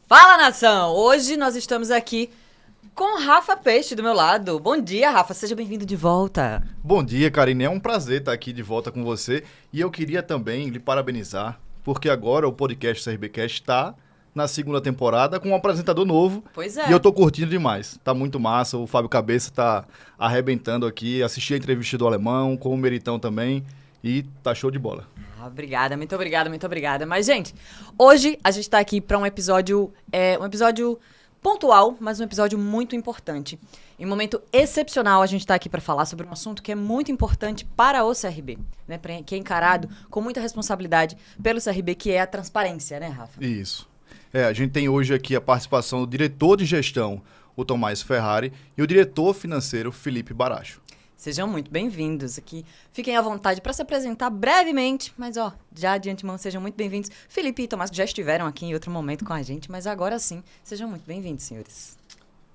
Fala, nação! Hoje nós estamos aqui com Rafa Peixe do meu lado. Bom dia, Rafa. Seja bem-vindo de volta. Bom dia, Karine. É um prazer estar aqui de volta com você. E eu queria também lhe parabenizar, porque agora o podcast CRBcast está na segunda temporada com um apresentador novo. Pois é. E eu tô curtindo demais. Tá muito massa. O Fábio Cabeça tá arrebentando aqui. Assisti a entrevista do Alemão, com o Meritão também. E tá show de bola. Obrigada, muito obrigada, muito obrigada. Mas, gente, hoje a gente tá aqui para um episódio pontual, mas um episódio muito importante. Em um momento excepcional, a gente tá aqui para falar sobre um assunto que é muito importante para o CRB, né? Que é encarado com muita responsabilidade pelo CRB, que é a transparência, né, Rafa? Isso. A gente tem hoje aqui a participação do diretor de gestão, o Tomás Ferrari, e o diretor financeiro, Felipe Baracho. Sejam muito bem-vindos aqui. Fiquem à vontade para se apresentar brevemente, mas já de antemão sejam muito bem-vindos. Felipe e Tomás já estiveram aqui em outro momento com a gente, mas agora sim, sejam muito bem-vindos, senhores.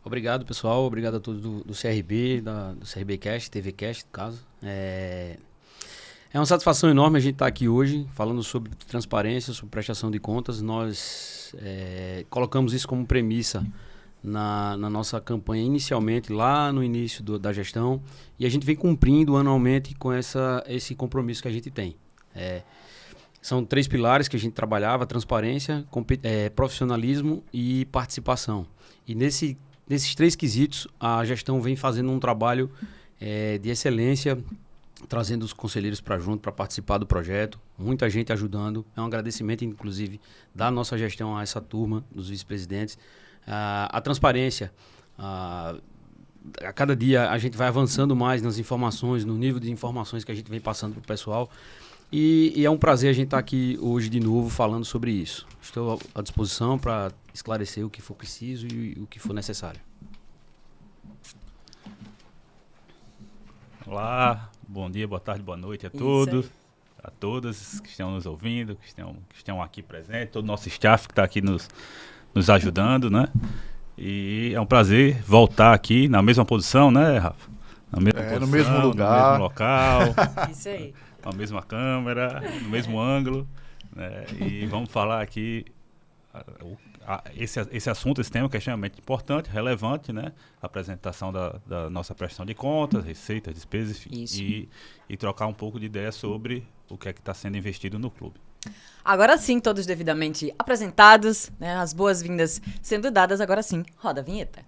Obrigado, pessoal. Obrigado a todos do CRB, do CRBcast, TVcast, no caso. É uma satisfação enorme a gente estar aqui hoje falando sobre transparência, sobre prestação de contas. Nós colocamos isso como premissa na nossa campanha inicialmente, lá no início da gestão, e a gente vem cumprindo anualmente com esse compromisso que a gente tem. São 3 pilares que a gente trabalhava: transparência, profissionalismo e participação. E nesses 3 quesitos, a gestão vem fazendo um trabalho de excelência, trazendo os conselheiros para junto, para participar do projeto, muita gente ajudando. É um agradecimento, inclusive, da nossa gestão a essa turma, dos vice-presidentes. A transparência, a cada dia a gente vai avançando mais nas informações, no nível de informações que a gente vem passando para o pessoal. E é um prazer a gente estar aqui hoje de novo falando sobre isso. Estou à disposição para esclarecer o que for preciso e o que for necessário. Olá, bom dia, boa tarde, boa noite a todos, a todas que estão nos ouvindo, que estão aqui presentes, todo o nosso staff que está aqui nos ajudando, né? E é um prazer voltar aqui na mesma posição, né, Rafa? Na mesma posição, no mesmo lugar, no mesmo local. Isso aí. Com a mesma câmera, no mesmo ângulo, né? E vamos falar aqui esse assunto, esse tema que é extremamente importante, relevante, né? A apresentação da nossa prestação de contas, receitas, despesas, enfim. E trocar um pouco de ideia sobre o que é que está sendo investido no clube. Agora sim, todos devidamente apresentados, né? As boas-vindas sendo dadas, agora sim, roda a vinheta.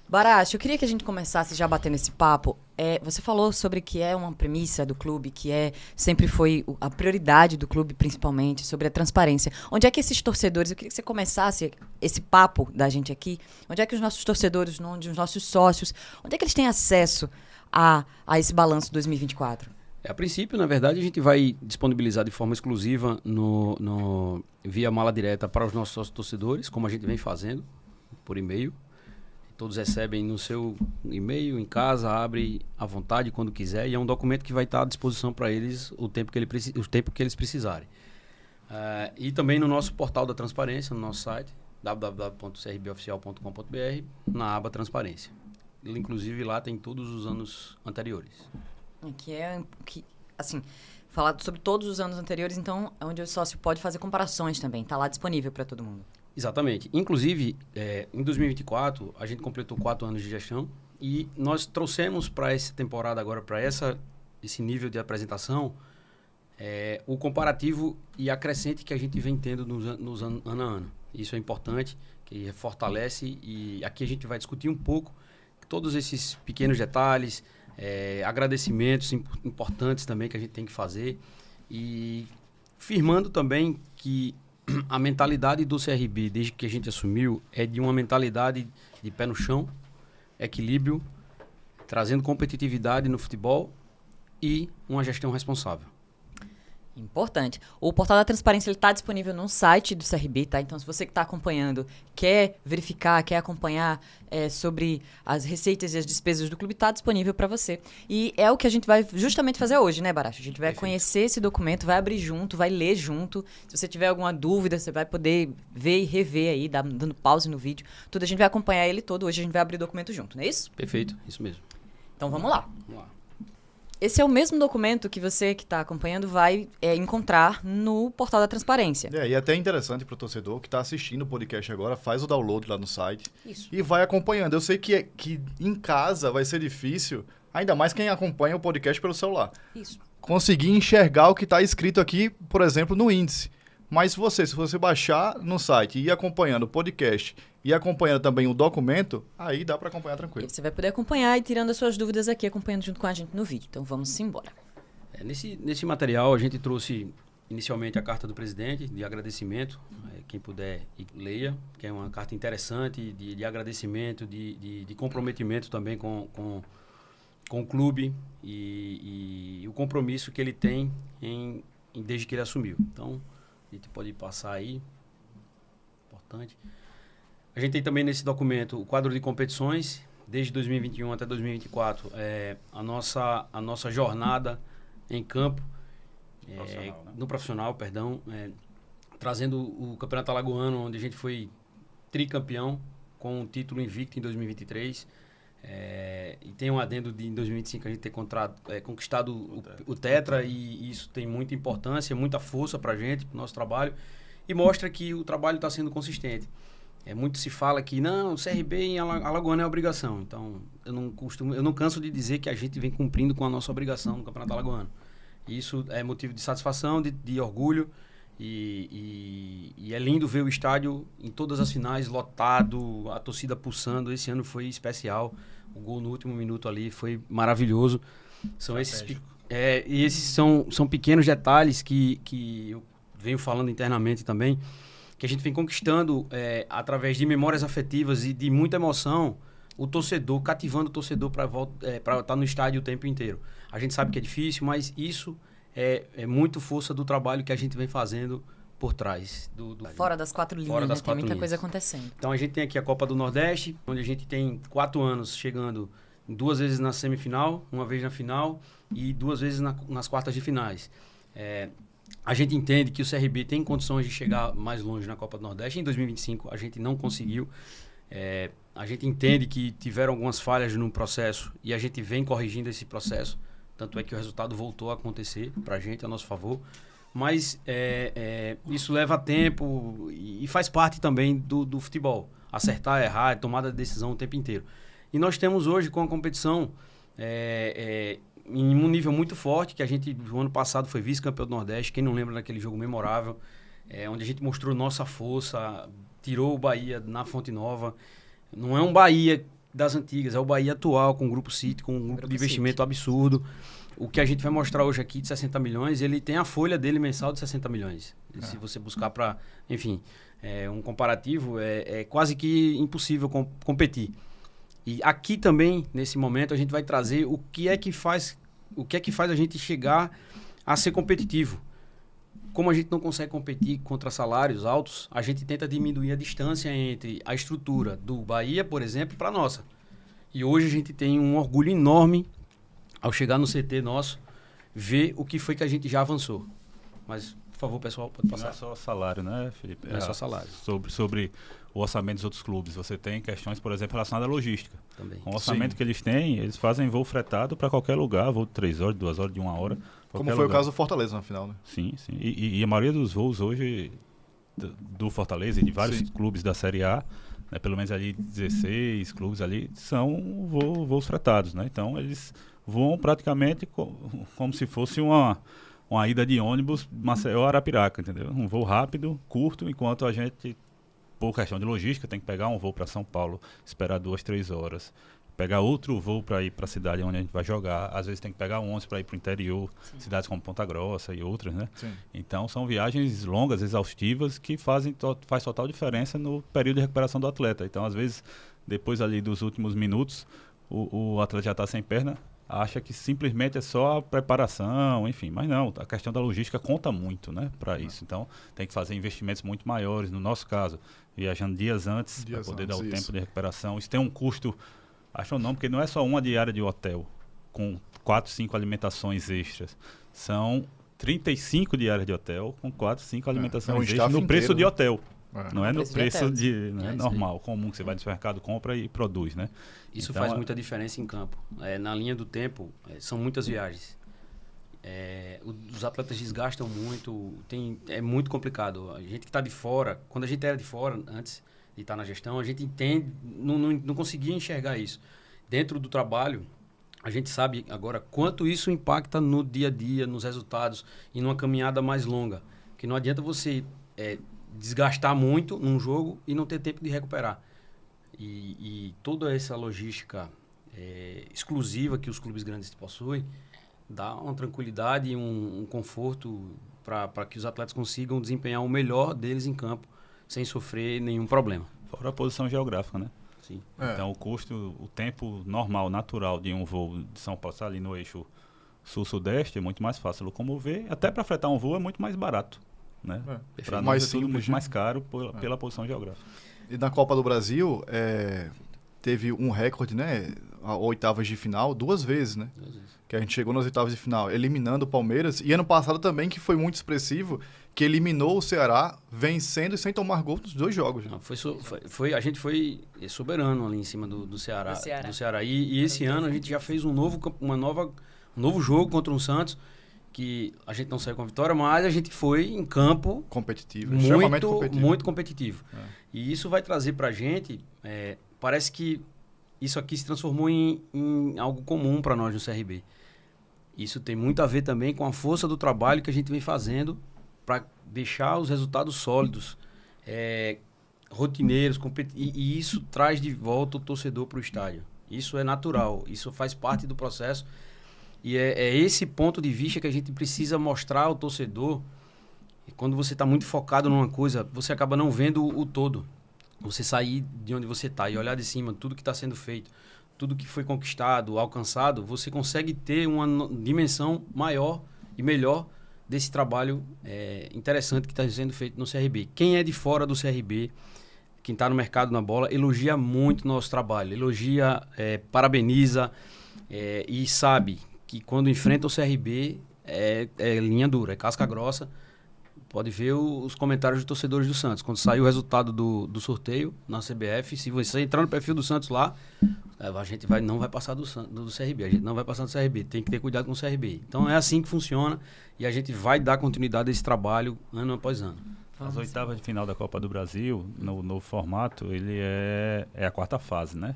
Baracho, eu queria que a gente começasse já batendo esse papo. Você falou sobre que é uma premissa do clube, que sempre foi a prioridade do clube, principalmente, sobre a transparência. Onde é que esses torcedores, eu queria que você começasse esse papo da gente aqui, onde é que os nossos torcedores, onde os nossos sócios, onde é que eles têm acesso a esse balanço 2024? A princípio, na verdade, a gente vai disponibilizar de forma exclusiva via mala direta para os nossos sócios torcedores, como a gente vem fazendo, por e-mail. Todos recebem no seu e-mail, em casa, abre à vontade quando quiser, e é um documento que vai estar à disposição para eles o tempo que eles precisarem. E também no nosso portal da transparência, no nosso site, www.crboficial.com.br, na aba Transparência. Inclusive lá tem todos os anos anteriores. Falar sobre todos os anos anteriores, então, é onde o sócio pode fazer comparações também, está lá disponível para todo mundo. Exatamente. Inclusive, em 2024, a gente completou 4 anos de gestão e nós trouxemos para essa temporada agora, para esse nível de apresentação, o comparativo e a crescente que a gente vem tendo nos ano a ano. Isso é importante, que fortalece, e aqui a gente vai discutir um pouco todos esses pequenos detalhes, agradecimentos importantes também que a gente tem que fazer, e firmando também que a mentalidade do CRB, desde que a gente assumiu, é de uma mentalidade de pé no chão, equilíbrio, trazendo competitividade no futebol e uma gestão responsável. Importante. O portal da transparência está disponível no site do CRB, tá? Então, se você que está acompanhando quer verificar, quer acompanhar sobre as receitas e as despesas do clube, está disponível para você. E é o que a gente vai justamente fazer hoje, né, Baracho? A gente vai conhecer esse documento, vai abrir junto, vai ler junto. Se você tiver alguma dúvida, você vai poder ver e rever aí, dando pause no vídeo. Tudo a gente vai acompanhar ele todo. Hoje a gente vai abrir o documento junto, não é isso? Perfeito, isso mesmo. Então, vamos lá. Vamos lá. esse é o mesmo documento que você que está acompanhando vai encontrar no portal da transparência. E é até interessante para o torcedor que está assistindo o podcast agora, faz o download lá no site. Isso. E vai acompanhando. Eu sei que em casa vai ser difícil, ainda mais quem acompanha o podcast pelo celular. Isso. Conseguir enxergar o que está escrito aqui, por exemplo, no índice. Mas se você baixar no site e ir acompanhando o podcast e acompanhando também o documento, aí dá para acompanhar tranquilo. E você vai poder acompanhar e tirando as suas dúvidas aqui, acompanhando junto com a gente no vídeo. Então vamos embora. Nesse material a gente trouxe inicialmente a carta do presidente de agradecimento. Quem puder leia, que é uma carta interessante de agradecimento, de comprometimento também com o clube e o compromisso que ele tem desde que ele assumiu. Então, a gente pode passar aí. Importante. A gente tem também nesse documento o quadro de competições, desde 2021 até 2024, a nossa jornada em campo, no profissional, trazendo o Campeonato Alagoano, onde a gente foi tricampeão, com o título invicto em 2023. E tem um adendo em 2025 a gente ter conquistado o Tetra, e isso tem muita importância, muita força para a gente, para o nosso trabalho, e mostra que o trabalho está sendo consistente. Muito se fala que não, o CRB em Alagoano é obrigação. Então, eu não canso de dizer que a gente vem cumprindo com a nossa obrigação no Campeonato Alagoano. E isso é motivo de satisfação, de orgulho, e é lindo ver o estádio em todas as finais lotado, a torcida pulsando. Esse ano foi especial, o gol no último minuto ali foi maravilhoso. Esses são pequenos detalhes que eu venho falando internamente também, que a gente vem conquistando através de memórias afetivas e de muita emoção, o torcedor, cativando o torcedor para estar no estádio o tempo inteiro. A gente sabe que é difícil, mas isso é muito força do trabalho que a gente vem fazendo por trás. Fora das quatro linhas, né? Tem muita coisa acontecendo. Então a gente tem aqui a Copa do Nordeste, onde a gente tem 4 anos chegando 2 vezes na semifinal, 1 vez na final e 2 vezes nas quartas de finais. A gente entende que o CRB tem condições de chegar mais longe na Copa do Nordeste. Em 2025 a gente não conseguiu. A gente entende que tiveram algumas falhas no processo e a gente vem corrigindo esse processo. Tanto é que o resultado voltou a acontecer para a gente, a nosso favor. Mas isso leva tempo e faz parte também do futebol. Acertar, errar, tomada de decisão o tempo inteiro. E nós temos hoje com a competição em um nível muito forte, que a gente, no ano passado, foi vice-campeão do Nordeste. Quem não lembra daquele jogo memorável, onde a gente mostrou nossa força, tirou o Bahia na Fonte Nova. Não é um Bahia das antigas, é o Bahia atual, com o Grupo City, com um grupo de investimento absurdo. O que a gente vai mostrar hoje aqui de 60 milhões, ele tem a folha dele mensal de 60 milhões. Se você buscar para, enfim, um comparativo, é quase que impossível competir. E aqui também, nesse momento, a gente vai trazer o que é que faz a gente chegar a ser competitivo. Como a gente não consegue competir contra salários altos, a gente tenta diminuir a distância entre a estrutura do Bahia, por exemplo, para a nossa. E hoje a gente tem um orgulho enorme, ao chegar no CT nosso, ver o que foi que a gente já avançou. Mas, por favor, pessoal, pode passar. Não é só salário, né, Felipe? Não é só salário. Sobre o orçamento dos outros clubes. Você tem questões, por exemplo, relacionadas à logística. Também. Com o orçamento que eles têm, eles fazem voo fretado para qualquer lugar, voo de 3 horas, de 2 horas, de 1 hora. Como foi o caso do Fortaleza na final, né? Sim. E a maioria dos voos hoje do Fortaleza e de vários clubes da Série A, né, pelo menos ali 16 clubes ali, são voos fretados, né? Então eles voam praticamente como se fosse uma ida de ônibus Maceió Arapiraca, entendeu? Um voo rápido, curto, enquanto a gente, por questão de logística, tem que pegar um voo para São Paulo, esperar 2, 3 horas, pegar outro voo para ir para a cidade onde a gente vai jogar, às vezes tem que pegar 11 para ir para o interior, cidades como Ponta Grossa e outras, né? Sim. Então são viagens longas, exaustivas, que faz total diferença no período de recuperação do atleta. Então, às vezes, depois ali dos últimos minutos, o atleta já está sem perna, acha que simplesmente é só a preparação, enfim, mas não, a questão da logística conta muito, né, para isso. Então, tem que fazer investimentos muito maiores, no nosso caso, viajando dias antes para poder dar o tempo de recuperação. Isso tem um custo astronômico, porque não é só uma diária de hotel, com 4, 5 alimentações extras. São 35 diárias de hotel, com 4, 5 alimentações extras no preço de hotel. Não é no Preço de preço atletas. não é isso normal, comum, que você vai no supermercado, compra e produz, né? Isso Então, faz muita diferença em campo. Na linha do tempo, são muitas viagens. Os atletas desgastam muito, é muito complicado. A gente que está de fora, quando a gente era de fora, antes de estar na gestão, a gente entende, não conseguia enxergar isso. Dentro do trabalho, a gente sabe agora quanto isso impacta no dia a dia, nos resultados e numa caminhada mais longa. Porque não adianta você desgastar muito num jogo e não ter tempo de recuperar. E toda essa logística exclusiva que os clubes grandes possuem dá uma tranquilidade e um conforto para que os atletas consigam desempenhar o melhor deles em campo sem sofrer nenhum problema. Fora a posição geográfica, né? Sim. Então, o tempo normal, natural de um voo de São Paulo, ali no eixo sul-sudeste, é muito mais fácil locomover. Até para fretar um voo é muito mais barato, né? Para Mais nós é tudo simples, muito né? mais caro pela posição geográfica. E na Copa do Brasil, teve um recorde, né? Oitavas de final, 2 vezes, né? 2 vezes. Que a gente chegou nas oitavas de final eliminando o Palmeiras. E ano passado também, que foi muito expressivo, que eliminou o Ceará vencendo e sem tomar gol nos 2 jogos. Né? Não, a gente foi soberano ali em cima do Ceará. Do Ceará. E esse ano a gente já fez um novo jogo contra o Santos, que a gente não saiu com a vitória, mas a gente foi em campo Competitivo, extremamente muito, competitivo. muito competitivo. E isso vai trazer pra gente, parece que isso aqui se transformou em algo comum para nós no CRB. Isso tem muito a ver também com a força do trabalho que a gente vem fazendo para deixar os resultados sólidos, rotineiros, e isso traz de volta o torcedor para o estádio. Isso é natural, isso faz parte do processo. E é esse ponto de vista que a gente precisa mostrar ao torcedor. E quando você está muito focado numa coisa, você acaba não vendo o todo. Você sair de onde você está e olhar de cima tudo que está sendo feito, tudo que foi conquistado, alcançado, você consegue ter uma dimensão maior e melhor desse trabalho interessante que está sendo feito no CRB. Quem é de fora do CRB, quem está no mercado na bola, elogia muito o nosso trabalho, elogia, parabeniza e sabe que quando enfrenta o CRB é linha dura, é casca grossa. Pode ver os comentários dos torcedores do Santos. Quando saiu o resultado do sorteio na CBF, se você entrar no perfil do Santos lá, a gente não vai passar do CRB. A gente não vai passar do CRB. Tem que ter cuidado com o CRB. Então é assim que funciona e a gente vai dar continuidade a esse trabalho ano após ano. As oitavas de final da Copa do Brasil, no formato, ele é a 4ª fase, né?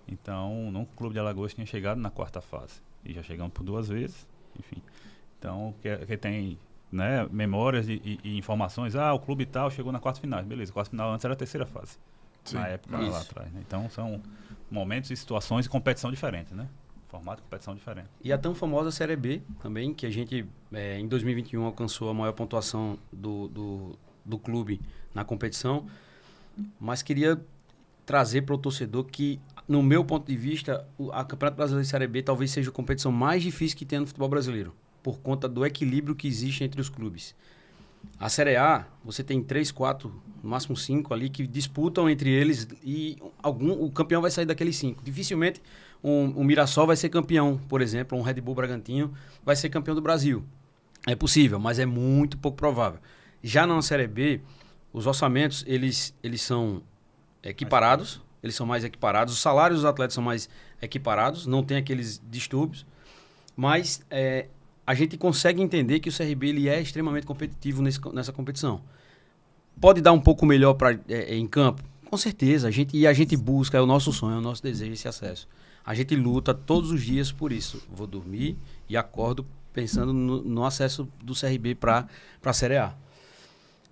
Então, nunca o Clube de Alagoas tinha chegado na 4ª fase. E já chegamos por 2 vezes, enfim. Então, que tem... né, memórias e informações, o clube tal chegou na 4ª final, beleza, a 4ª final antes era a 3ª fase, Sim, na época lá atrás, né? Então são momentos e situações de competição diferentes, né, formato de competição diferente. E a tão famosa Série B também, que a gente em 2021 alcançou a maior pontuação do clube na competição, mas queria trazer para o torcedor que, no meu ponto de vista, a Campeonato Brasileiro de Série B talvez seja a competição mais difícil que tem no futebol brasileiro, por conta do equilíbrio que existe entre os clubes. A Série A, você tem 3, 4, no máximo 5 ali que disputam entre eles e o campeão vai sair daqueles 5. Dificilmente um Mirassol vai ser campeão, por exemplo, um Red Bull Bragantino vai ser campeão do Brasil. É possível, mas é muito pouco provável. Já na Série B, os orçamentos, eles são equiparados, eles são mais equiparados, os salários dos atletas são mais equiparados, não tem aqueles distúrbios, mas a gente consegue entender que o CRB ele é extremamente competitivo nessa competição. Pode dar um pouco melhor em campo? Com certeza. A gente busca, é o nosso sonho, é o nosso desejo esse acesso. A gente luta todos os dias por isso. Vou dormir e acordo pensando no acesso do CRB para a Série A.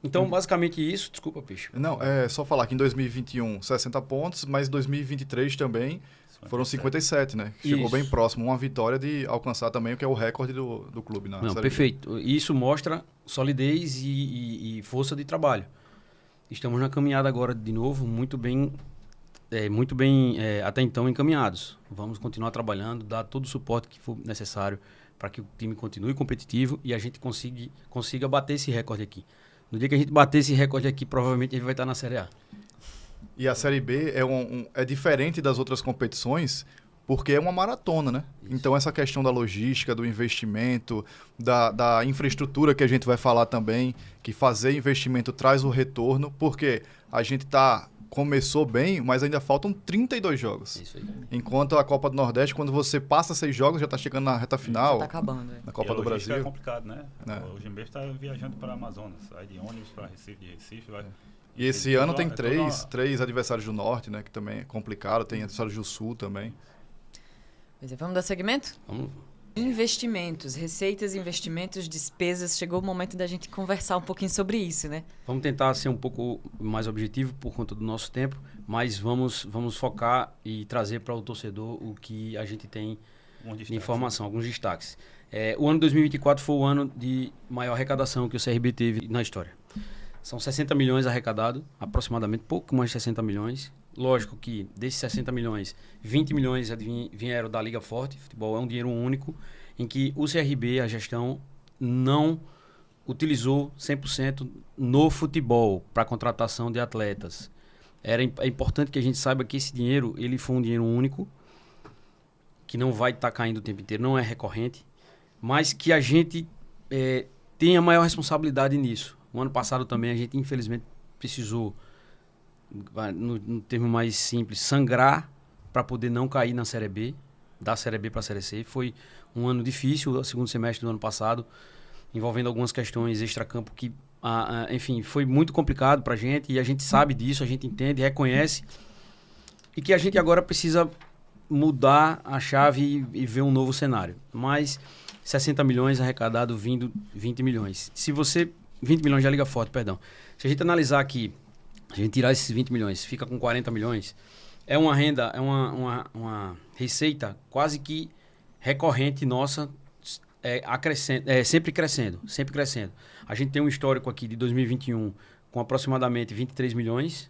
Então, basicamente isso. Desculpa, Peixe. Não, é só falar que em 2021, 60 pontos, mas em 2023 também... Foram 57, né? Chegou Isso. bem próximo. Uma vitória de alcançar também o que é o recorde do clube na Série B. Perfeito. Isso mostra solidez e força de trabalho. Estamos na caminhada agora de novo, muito bem até então encaminhados. Vamos continuar trabalhando, dar todo o suporte que for necessário para que o time continue competitivo e a gente consiga bater esse recorde aqui. No dia que a gente bater esse recorde aqui, provavelmente a gente vai estar na Série A. E a Série B é diferente das outras competições, porque é uma maratona, né? Isso. Então, essa questão da logística, do investimento, da infraestrutura que a gente vai falar também, que fazer investimento traz o retorno, porque a gente começou bem, mas ainda faltam 32 jogos. Isso aí. Enquanto a Copa do Nordeste, quando você passa 6 jogos, já está chegando na reta final, Tá acabando. na Copa E a do logística Brasil. É complicado, né? É. O Gimbe está viajando para a Amazonas, sai de ônibus para Recife, de Recife, vai... E esse É ano toda- tem é toda- três adversários do Norte, né? Que também é complicado. Tem adversários do Sul também. Pois é, vamos dar segmento? Vamos. Investimentos, receitas, investimentos, despesas. Chegou o momento da gente conversar um pouquinho sobre isso, né? Vamos tentar ser um pouco mais objetivo por conta do nosso tempo, mas vamos focar e trazer para o torcedor o que a gente tem um de destaque. informação, alguns destaques. O ano 2024 foi o ano de maior arrecadação que o CRB teve na história. São 60 milhões arrecadados, aproximadamente, pouco mais de 60 milhões. Lógico que desses 60 milhões, 20 milhões vieram da Liga Forte. Futebol é um dinheiro único, em que o CRB, a gestão, não utilizou 100% no futebol para contratação de atletas. É importante que a gente saiba que esse dinheiro ele foi um dinheiro único, que não vai estar caindo o tempo inteiro, não é recorrente, mas que a gente tenha maior responsabilidade nisso. O ano passado também a gente, infelizmente, precisou, no termo mais simples, sangrar para poder não cair na Série B, da Série B para a Série C. Foi um ano difícil, o segundo semestre do ano passado, envolvendo algumas questões extracampo que, enfim, foi muito complicado para a gente, e a gente sabe disso, a gente entende, reconhece, e que a gente agora precisa mudar a chave e ver um novo cenário. Mas 60 milhões arrecadado vindo 20 milhões. 20 milhões da Liga Forte, perdão. Se a gente analisar aqui, a gente tirar esses 20 milhões, fica com 40 milhões, é uma renda, é uma receita quase que recorrente nossa, sempre crescendo, sempre crescendo. A gente tem um histórico aqui de 2021 com aproximadamente 23 milhões,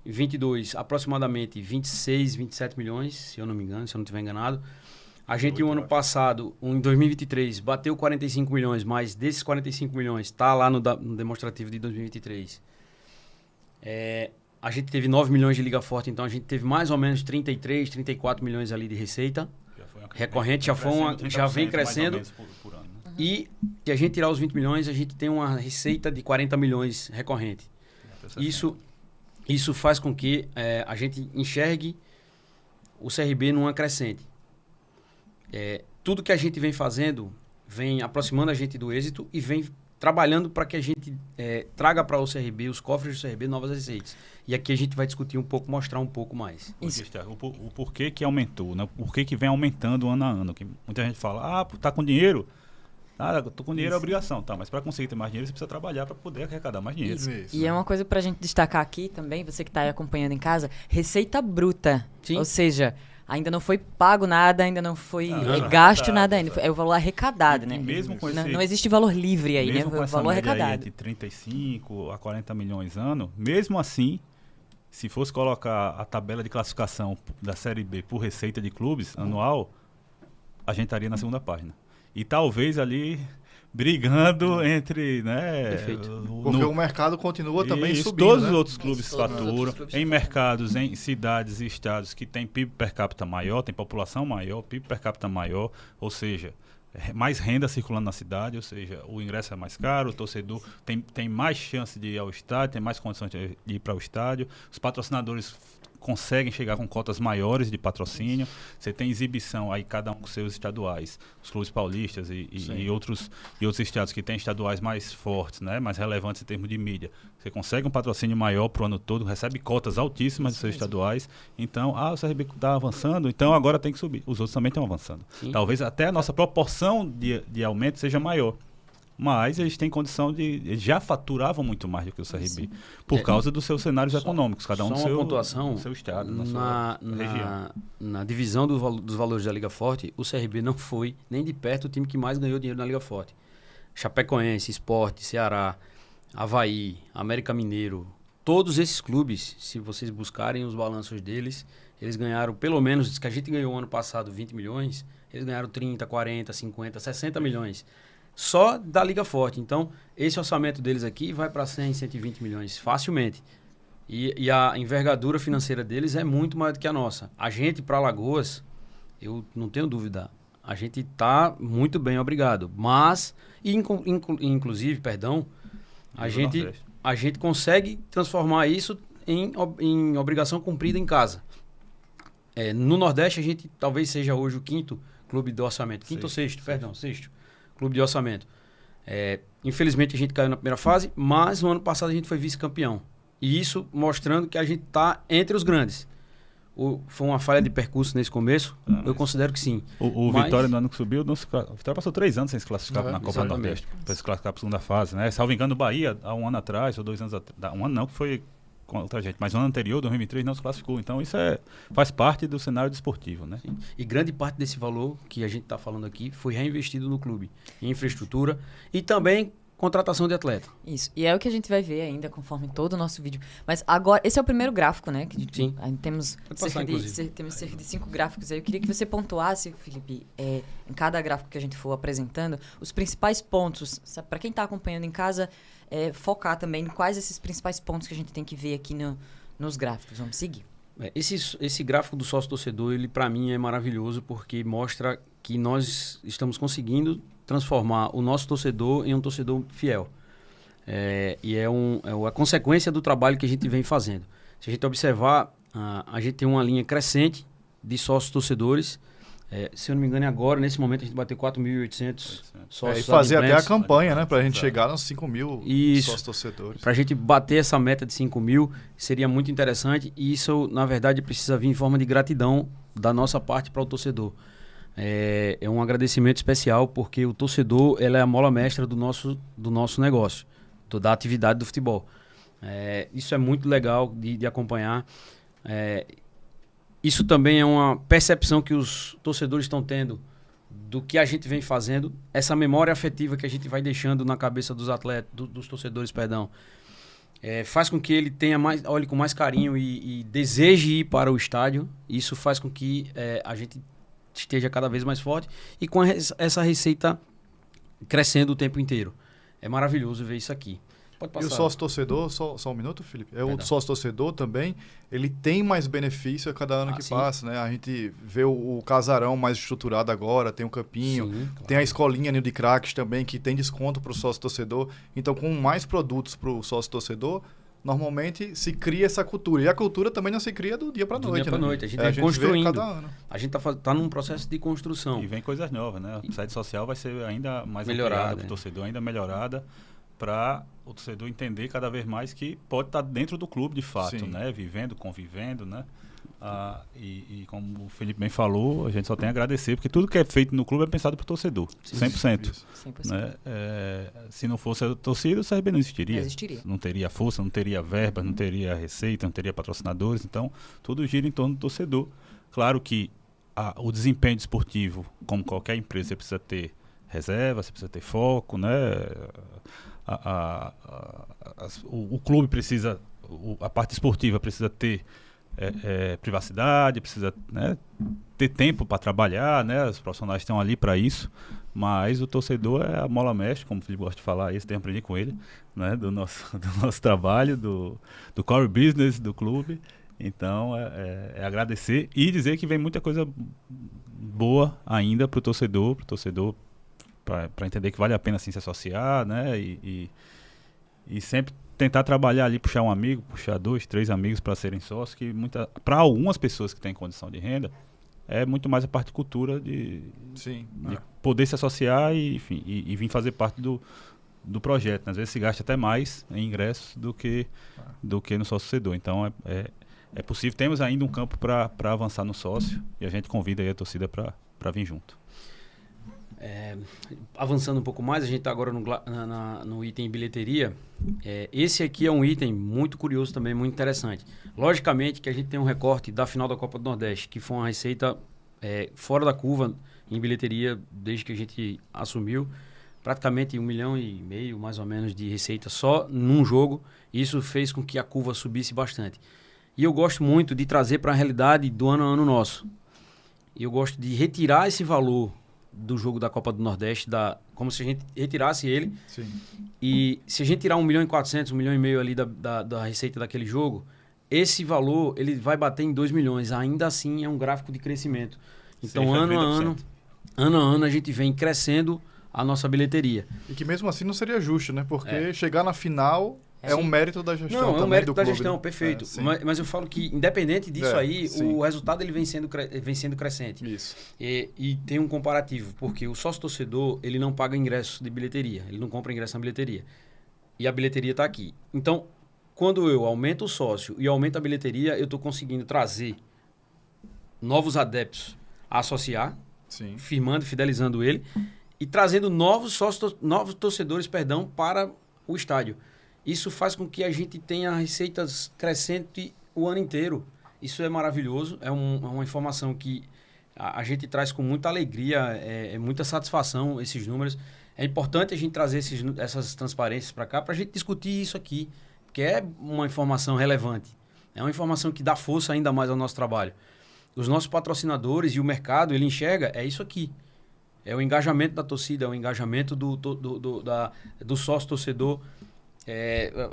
22 aproximadamente 26, 27 milhões, se eu não me engano, se eu não estiver enganado. A gente, o ano passado, em 2023, bateu 45 milhões, mas desses 45 milhões, está lá no demonstrativo de 2023. A gente teve 9 milhões de Liga Forte, então a gente teve mais ou menos 33, 34 milhões ali de receita. Recorrente, já vem crescendo. Por ano, né? E se a gente tirar os 20 milhões, a gente tem uma receita de 40 milhões recorrente. Isso faz com que a gente enxergue o CRB numa crescente. Tudo que a gente vem fazendo vem aproximando a gente do êxito e vem trabalhando para que a gente traga para o CRB, os cofres do CRB, novas receitas. E aqui a gente vai discutir um pouco, mostrar um pouco mais. O porquê que aumentou, né? O porquê que vem aumentando ano a ano. Que muita gente fala, tá com dinheiro? Tô com dinheiro, é obrigação. Tá, mas para conseguir ter mais dinheiro, você precisa trabalhar para poder arrecadar mais dinheiro. Isso. E é uma coisa pra gente destacar aqui também, você que tá aí acompanhando em casa, receita bruta. Sim. Ou seja, ainda não foi pago nada, ainda não foi Não, gasto arrecadado, nada ainda. É o valor arrecadado, E né? mesmo com não, esse- não existe valor livre aí, né? Mesmo Foi com o essa valor média aí arrecadado. entre 35 a 40 milhões ano, mesmo assim, se fosse colocar a tabela de classificação da Série B por receita de clubes anual, a gente estaria na segunda página. E talvez ali brigando entre, né? Perfeito. Porque o mercado continua também Isso, subindo, todos né? os outros clubes Todos os outros faturam. clubes Em faturam. mercados, em cidades e estados que tem PIB per capita maior, tem população maior, PIB per capita maior, ou seja, mais renda circulando na cidade, ou seja, o ingresso é mais caro, o torcedor tem mais chance de ir ao estádio, tem mais condições de ir para o estádio, os patrocinadores conseguem chegar com cotas maiores de patrocínio, você tem exibição aí cada um com seus estaduais, os clubes paulistas e outros estados que têm estaduais mais fortes, né, mais relevantes em termos de mídia, você consegue um patrocínio maior para o ano todo, recebe cotas altíssimas de seus estaduais, então, o CRB está avançando, então agora tem que subir, os outros também estão avançando. Sim. Talvez até a nossa proporção de aumento seja maior. Mas eles têm condição eles já faturavam muito mais do que o CRB. Por causa dos seus cenários econômicos, cada um Só no uma seu, pontuação, no seu estado, na sua região. na divisão dos valores da Liga Forte, o CRB não foi nem de perto o time que mais ganhou dinheiro na Liga Forte. Chapecoense, Sport, Ceará, Avaí, América Mineiro, todos esses clubes, se vocês buscarem os balanços deles, eles ganharam pelo menos, que a gente ganhou ano passado 20 milhões, eles ganharam 30, 40, 50, 60 milhões. Só da Liga Forte. Então, esse orçamento deles aqui vai para 100, 120 milhões, facilmente. E a envergadura financeira deles é muito maior do que a nossa. A gente, para Alagoas, Eu não tenho dúvida. A gente está muito bem, obrigado. Mas, inclusive, perdão, a gente consegue transformar isso em obrigação cumprida em casa. No Nordeste, a gente talvez seja hoje o quinto clube de orçamento. Quinto ou sexto, perdão, sexto clube de orçamento. Infelizmente, a gente caiu na primeira fase, mas no ano passado a gente foi vice-campeão. E isso mostrando que a gente está entre os grandes. Foi uma falha de percurso nesse começo? Eu considero que sim. Mas... Vitória no ano que subiu, o Vitória passou 3 anos sem se classificar na Copa do Nordeste. Para se classificar para a segunda fase, né? Salvo engano, o Bahia, há um ano atrás, ou 2 anos atrás. Um ano não, que foi contra a gente, mas no ano anterior, 2023, não se classificou. Então isso faz parte do cenário desportivo, né? Sim. E grande parte desse valor que a gente está falando aqui foi reinvestido no clube, em infraestrutura e também contratação de atleta. Isso. E é o que a gente vai ver ainda, conforme todo o nosso vídeo. Mas agora, esse é o primeiro gráfico, né? Sim. Temos cerca de 5 gráficos aí. Eu queria que você pontuasse, Felipe, em cada gráfico que a gente for apresentando, os principais pontos. Para quem está acompanhando em casa, focar também em quais esses principais pontos que a gente tem que ver aqui nos gráficos. Vamos seguir. Esse gráfico do sócio-torcedor, ele para mim é maravilhoso porque mostra que nós estamos conseguindo transformar o nosso torcedor em um torcedor fiel. E é a consequência do trabalho que a gente vem fazendo. Se a gente observar, a gente tem uma linha crescente de sócios torcedores. Se eu não me engano, agora, nesse momento, a gente bateu 4.800 sócios. E fazer até a campanha, né? Para a gente chegar nos 5.000 sócios torcedores. Para a gente bater essa meta de 5.000, seria muito interessante. E isso, na verdade, precisa vir em forma de gratidão da nossa parte para o torcedor. É um agradecimento especial, porque o torcedor ela é a mola mestra do nosso negócio, da atividade do futebol. Isso é muito legal de acompanhar. Isso também é uma percepção que os torcedores estão tendo do que a gente vem fazendo, essa memória afetiva que a gente vai deixando na cabeça dos atletas, dos torcedores, perdão, faz com que ele olhe com mais carinho e deseje ir para o estádio. Isso faz com que a gente esteja cada vez mais forte e com essa receita crescendo o tempo inteiro. É maravilhoso ver isso aqui. Pode passar. E o sócio-torcedor, só um minuto, Felipe, o sócio-torcedor também, ele tem mais benefício a cada ano que passa, né? A gente vê o casarão mais estruturado agora, tem o campinho, claro. Tem a escolinha Ninho de Craques também, que tem desconto para o sócio-torcedor. Então, com mais produtos para o sócio-torcedor, normalmente se cria essa cultura. E a cultura também não se cria do dia para noite. Do dia para noite. A gente vem construindo. Cada ano. A gente tá num processo de construção. E vem coisas novas, né? A sede social vai ser ainda mais melhorada para o torcedor, ainda melhorada, para o torcedor entender cada vez mais que pode estar dentro do clube de fato, sim, né? Vivendo, convivendo, né? E como o Felipe bem falou, a gente só tem a agradecer, porque tudo que é feito no clube é pensado para o torcedor, 100%. 100%. Né? Se não fosse a torcida, o CRB não existiria. Não teria força, não teria verba, não teria receita, não teria patrocinadores. Então, tudo gira em torno do torcedor. Claro que o desempenho desportivo, como qualquer empresa, você precisa ter reserva, você precisa ter foco, né? O clube precisa, a parte esportiva precisa ter privacidade, precisa, né, ter tempo para trabalhar, né? Os profissionais estão ali para isso, mas o torcedor é a mola mestre, como o Felipe gosta de falar, isso tem aprendi com ele, né? do nosso trabalho, do core business do clube. Então agradecer e dizer que vem muita coisa boa ainda para o torcedor para entender que vale a pena assim, se associar, né? E sempre tentar trabalhar ali, puxar um amigo, puxar 2, 3 amigos para serem sócios, que para algumas pessoas que têm condição de renda, é muito mais a parte de cultura de poder se associar e vir fazer parte do projeto. Às vezes se gasta até mais em ingressos do que no sócio-torcedor. Então é possível, temos ainda um campo para avançar no sócio e a gente convida aí a torcida para vir junto. Avançando um pouco mais, a gente está agora no item bilheteria. Esse aqui é um item muito curioso também, muito interessante. Logicamente que a gente tem um recorte da final da Copa do Nordeste, que foi uma receita fora da curva em bilheteria desde que a gente assumiu. Praticamente 1,5 milhão, mais ou menos, de receita só num jogo. Isso fez com que a curva subisse bastante. E eu gosto muito de trazer para a realidade do ano a ano nosso. E eu gosto de retirar esse valor do jogo da Copa do Nordeste, como se a gente retirasse ele. Sim. E se a gente tirar 1,4 milhão, 1,5 milhão ali da receita daquele jogo, esse valor ele vai bater em 2 milhões. Ainda assim é um gráfico de crescimento. Então, Cifra ano a ano, a gente vem crescendo a nossa bilheteria. E que mesmo assim não seria justo, né? Porque chegar na final é um Sim. mérito da gestão Não, é um também mérito do da clube, gestão, né? perfeito. Sim. Mas eu falo que, independente disso aí, sim. o resultado ele vem sendo crescente. Isso. E tem um comparativo, porque o sócio-torcedor, ele não paga ingresso de bilheteria, ele não compra ingresso na bilheteria. E a bilheteria está aqui. Então, quando eu aumento o sócio e aumento a bilheteria, eu estou conseguindo trazer novos adeptos a associar, Sim. firmando, fidelizando ele, e trazendo novos torcedores, para o estádio. Isso faz com que a gente tenha receitas crescentes o ano inteiro. Isso é maravilhoso, é uma informação que a gente traz com muita alegria, muita satisfação esses números. É importante a gente trazer essas transparências para cá, para a gente discutir isso aqui, que é uma informação relevante. É uma informação que dá força ainda mais ao nosso trabalho. Os nossos patrocinadores e o mercado, ele enxerga, é isso aqui. É o engajamento da torcida, é o engajamento do sócio-torcedor.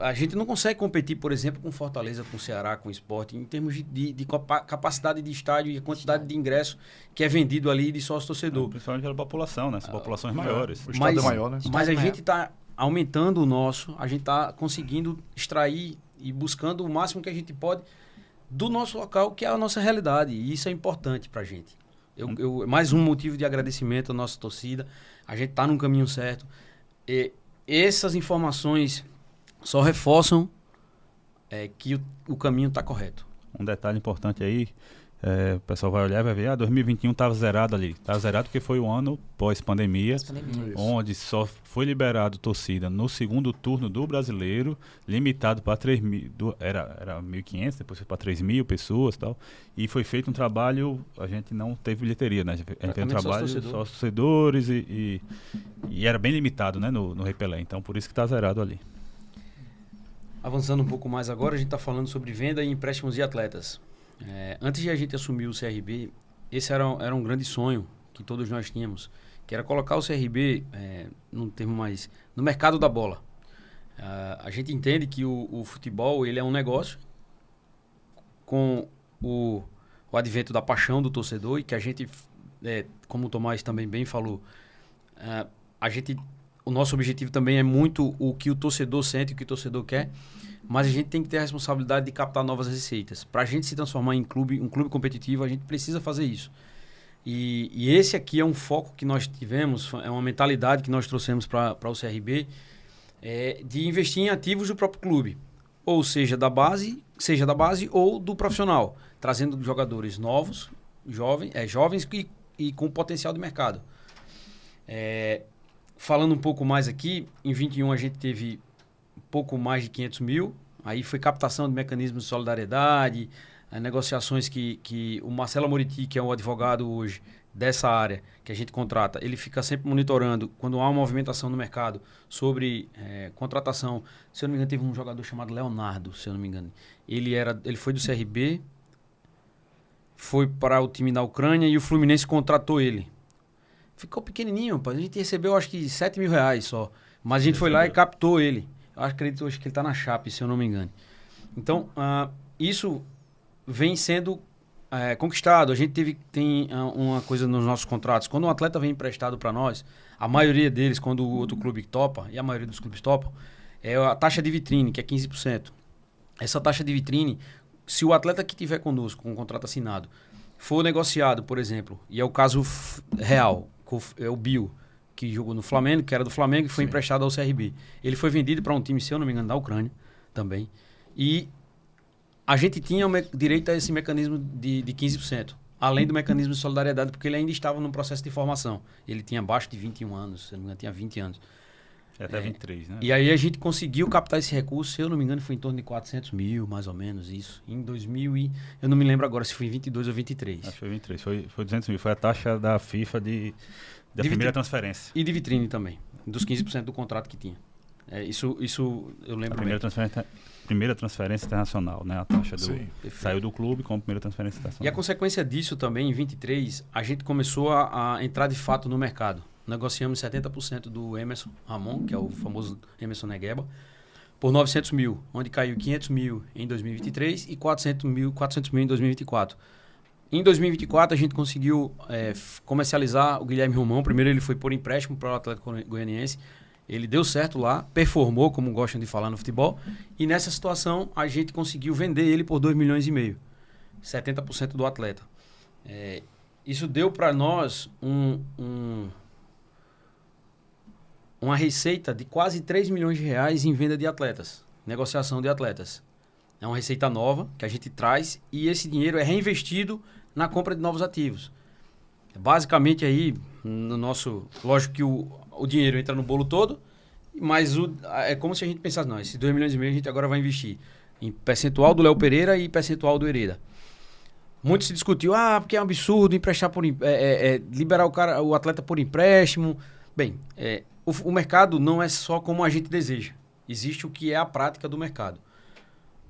A gente não consegue competir, por exemplo, com Fortaleza, com Ceará, com Sport, em termos de capacidade de estádio e a quantidade de ingresso que é vendido ali de sócio-torcedor. Principalmente pela população, né? São populações maiores. O estado é maior, né? Mas a maior. gente está aumentando o nosso, a gente está conseguindo extrair e buscando o máximo que a gente pode do nosso local, que é a nossa realidade. E isso é importante para a gente. Mais um motivo de agradecimento à nossa torcida. A gente está num caminho certo. E essas informações só reforçam que o caminho está correto. Um detalhe importante aí, o pessoal vai olhar e vai ver, 2021 estava zerado ali. Estava zerado porque foi o ano pós-pandemia, Isso. onde só foi liberado torcida no segundo turno do Brasileiro, limitado para 3 mil, era 1.500, depois foi para 3 mil pessoas e tal. E foi feito um trabalho, a gente não teve bilheteria, né? A gente fez um trabalho só torcedores e era bem limitado, né, no Repelé. Então, por isso que está zerado ali. Avançando um pouco mais agora, a gente está falando sobre venda e empréstimos de atletas. Antes de a gente assumir o CRB, esse era um grande sonho que todos nós tínhamos, que era colocar o CRB, num termo mais, no mercado da bola. A gente entende que o futebol ele é um negócio com o advento da paixão do torcedor e que a gente, como o Tomás também bem falou, o nosso objetivo também é muito o que o torcedor sente, o que o torcedor quer, mas a gente tem que ter a responsabilidade de captar novas receitas. Para a gente se transformar em um clube competitivo, a gente precisa fazer isso. E esse aqui é um foco que nós tivemos, é uma mentalidade que nós trouxemos para o CRB, de investir em ativos do próprio clube, ou seja da base ou do profissional, trazendo jogadores novos, jovens e com potencial de mercado. Falando um pouco mais aqui, em 21 a gente teve um pouco mais de 500 mil, aí foi captação de mecanismos de solidariedade, negociações que o Marcelo Moriti, que é o advogado hoje dessa área que a gente contrata, ele fica sempre monitorando quando há uma movimentação no mercado sobre contratação. Se eu não me engano, teve um jogador chamado Leonardo, se eu não me engano. Ele foi do CRB, foi para o time da Ucrânia e o Fluminense contratou ele. Ficou pequenininho, rapaz. A gente recebeu acho que 7 mil reais só. Mas a gente foi lá e captou ele. Eu acredito hoje que ele está na Chape, se eu não me engano. Então, isso vem sendo conquistado. A gente tem uma coisa nos nossos contratos. Quando um atleta vem emprestado para nós, a maioria deles, quando o outro clube topa, e a maioria dos clubes topam, é a taxa de vitrine, que é 15%. Essa taxa de vitrine, se o atleta que tiver conosco, com o contrato assinado, for negociado, por exemplo, e é o caso real, é o Bill, que jogou no Flamengo, que era do Flamengo e foi emprestado ao CRB. Ele foi vendido para um time, se eu não me engano, da Ucrânia também. E a gente tinha direito a esse mecanismo de 15%, além do mecanismo de solidariedade, porque ele ainda estava no processo de formação. Ele tinha abaixo de 21 anos, se eu não me engano, tinha 20 anos. Até 23, né? E aí a gente conseguiu captar esse recurso, se eu não me engano, foi em torno de 400 mil, mais ou menos, isso. Em 2000 eu não me lembro agora se foi em 22 ou 23. Acho que foi 23, foi 200 mil. Foi a taxa da FIFA da primeira transferência. E de vitrine também, dos 15% do contrato que tinha. Isso eu lembro bem. Primeira transferência internacional, né? A taxa Sim. Saiu do clube como primeira transferência internacional. E a consequência disso também, em 23, a gente começou a entrar de fato no mercado. Negociamos 70% do Emerson Ramon, que é o famoso Emerson Negueba, por 900 mil, onde caiu 500 mil em 2023 e 400 mil em 2024. Em 2024, a gente conseguiu comercializar o Guilherme Romão. Primeiro, ele foi por empréstimo para o Atlético Goianiense. Ele deu certo lá, performou, como gostam de falar no futebol. E nessa situação, a gente conseguiu vender ele por 2,5 milhões. 70% do atleta. Isso deu para nós uma receita de quase 3 milhões de reais em venda de atletas. Negociação de atletas. É uma receita nova que a gente traz e esse dinheiro é reinvestido na compra de novos ativos. Basicamente aí, no nosso... Lógico que o dinheiro entra no bolo todo, mas é como se a gente pensasse, não, esses 2,5 milhões a gente agora vai investir em percentual do Léo Pereira e percentual do Hereda. Muito se discutiu, porque é um absurdo emprestar liberar o atleta por empréstimo. Bem, o mercado não é só como a gente deseja. Existe o que é a prática do mercado.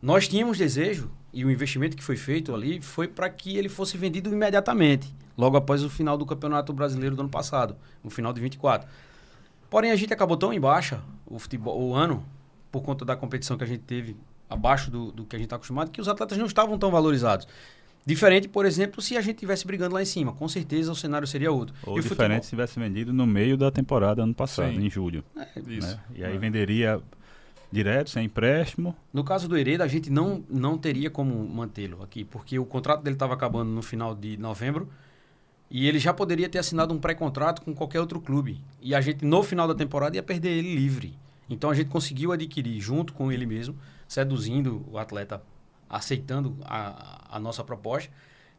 Nós tínhamos desejo, e o investimento que foi feito ali foi para que ele fosse vendido imediatamente, logo após o final do Campeonato Brasileiro do ano passado, no final de 24. Porém, a gente acabou tão em baixa, o ano, por conta da competição que a gente teve, abaixo do que a gente está acostumado, que os atletas não estavam tão valorizados. Diferente, por exemplo, se a gente estivesse brigando lá em cima. Com certeza o cenário seria outro. Ou diferente se tivesse vendido no meio da temporada ano passado, em julho. Isso. Né? E aí venderia direto, sem empréstimo. No caso do Hereda, a gente não teria como mantê-lo aqui, porque o contrato dele estava acabando no final de novembro e ele já poderia ter assinado um pré-contrato com qualquer outro clube. E a gente, no final da temporada, ia perder ele livre. Então a gente conseguiu adquirir junto com ele mesmo, seduzindo o atleta, aceitando a nossa proposta,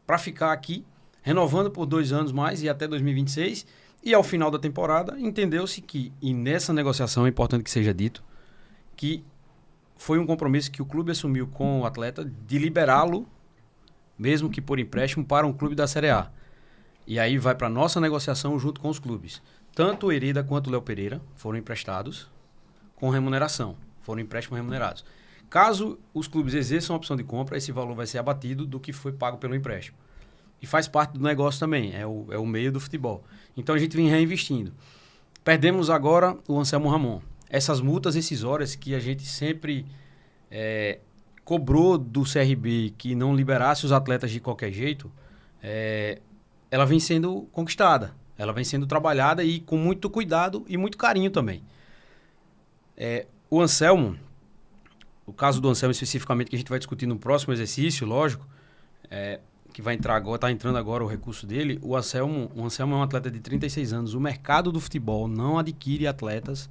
para ficar aqui, renovando por 2 anos mais e até 2026. E ao final da temporada, entendeu-se que, e nessa negociação é importante que seja dito, que foi um compromisso que o clube assumiu com o atleta de liberá-lo, mesmo que por empréstimo, para um clube da Série A. E aí vai para a nossa negociação junto com os clubes. Tanto o Hereda quanto o Léo Pereira foram emprestados com remuneração, foram empréstimos remunerados. Caso os clubes exerçam a opção de compra, esse valor vai ser abatido do que foi pago pelo empréstimo. E faz parte do negócio também, é o meio do futebol. Então a gente vem reinvestindo. Perdemos agora o Anselmo Ramon. Essas multas rescisórias que a gente sempre cobrou do CRB que não liberasse os atletas de qualquer jeito, ela vem sendo conquistada, ela vem sendo trabalhada e com muito cuidado e muito carinho também. O Anselmo, o caso do Anselmo especificamente, que a gente vai discutir no próximo exercício, lógico, que vai entrar agora, está entrando agora o recurso dele, o Anselmo é um atleta de 36 anos. O mercado do futebol não adquire atletas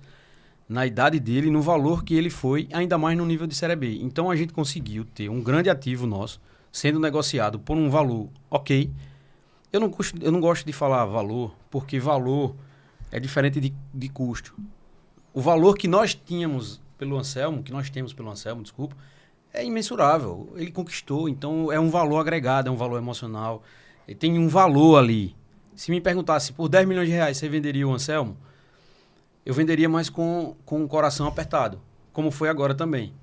na idade dele, no valor que ele foi, ainda mais no nível de Série B. Então a gente conseguiu ter um grande ativo nosso, sendo negociado por um valor ok. Eu não gosto de falar valor, porque valor é diferente de custo. O valor que nós tínhamos pelo Anselmo, desculpa, é imensurável. Ele conquistou, então é um valor agregado, é um valor emocional. Ele tem um valor ali. Se me perguntasse, por 10 milhões de reais você venderia o Anselmo? Eu venderia mais com o coração apertado, como foi agora também.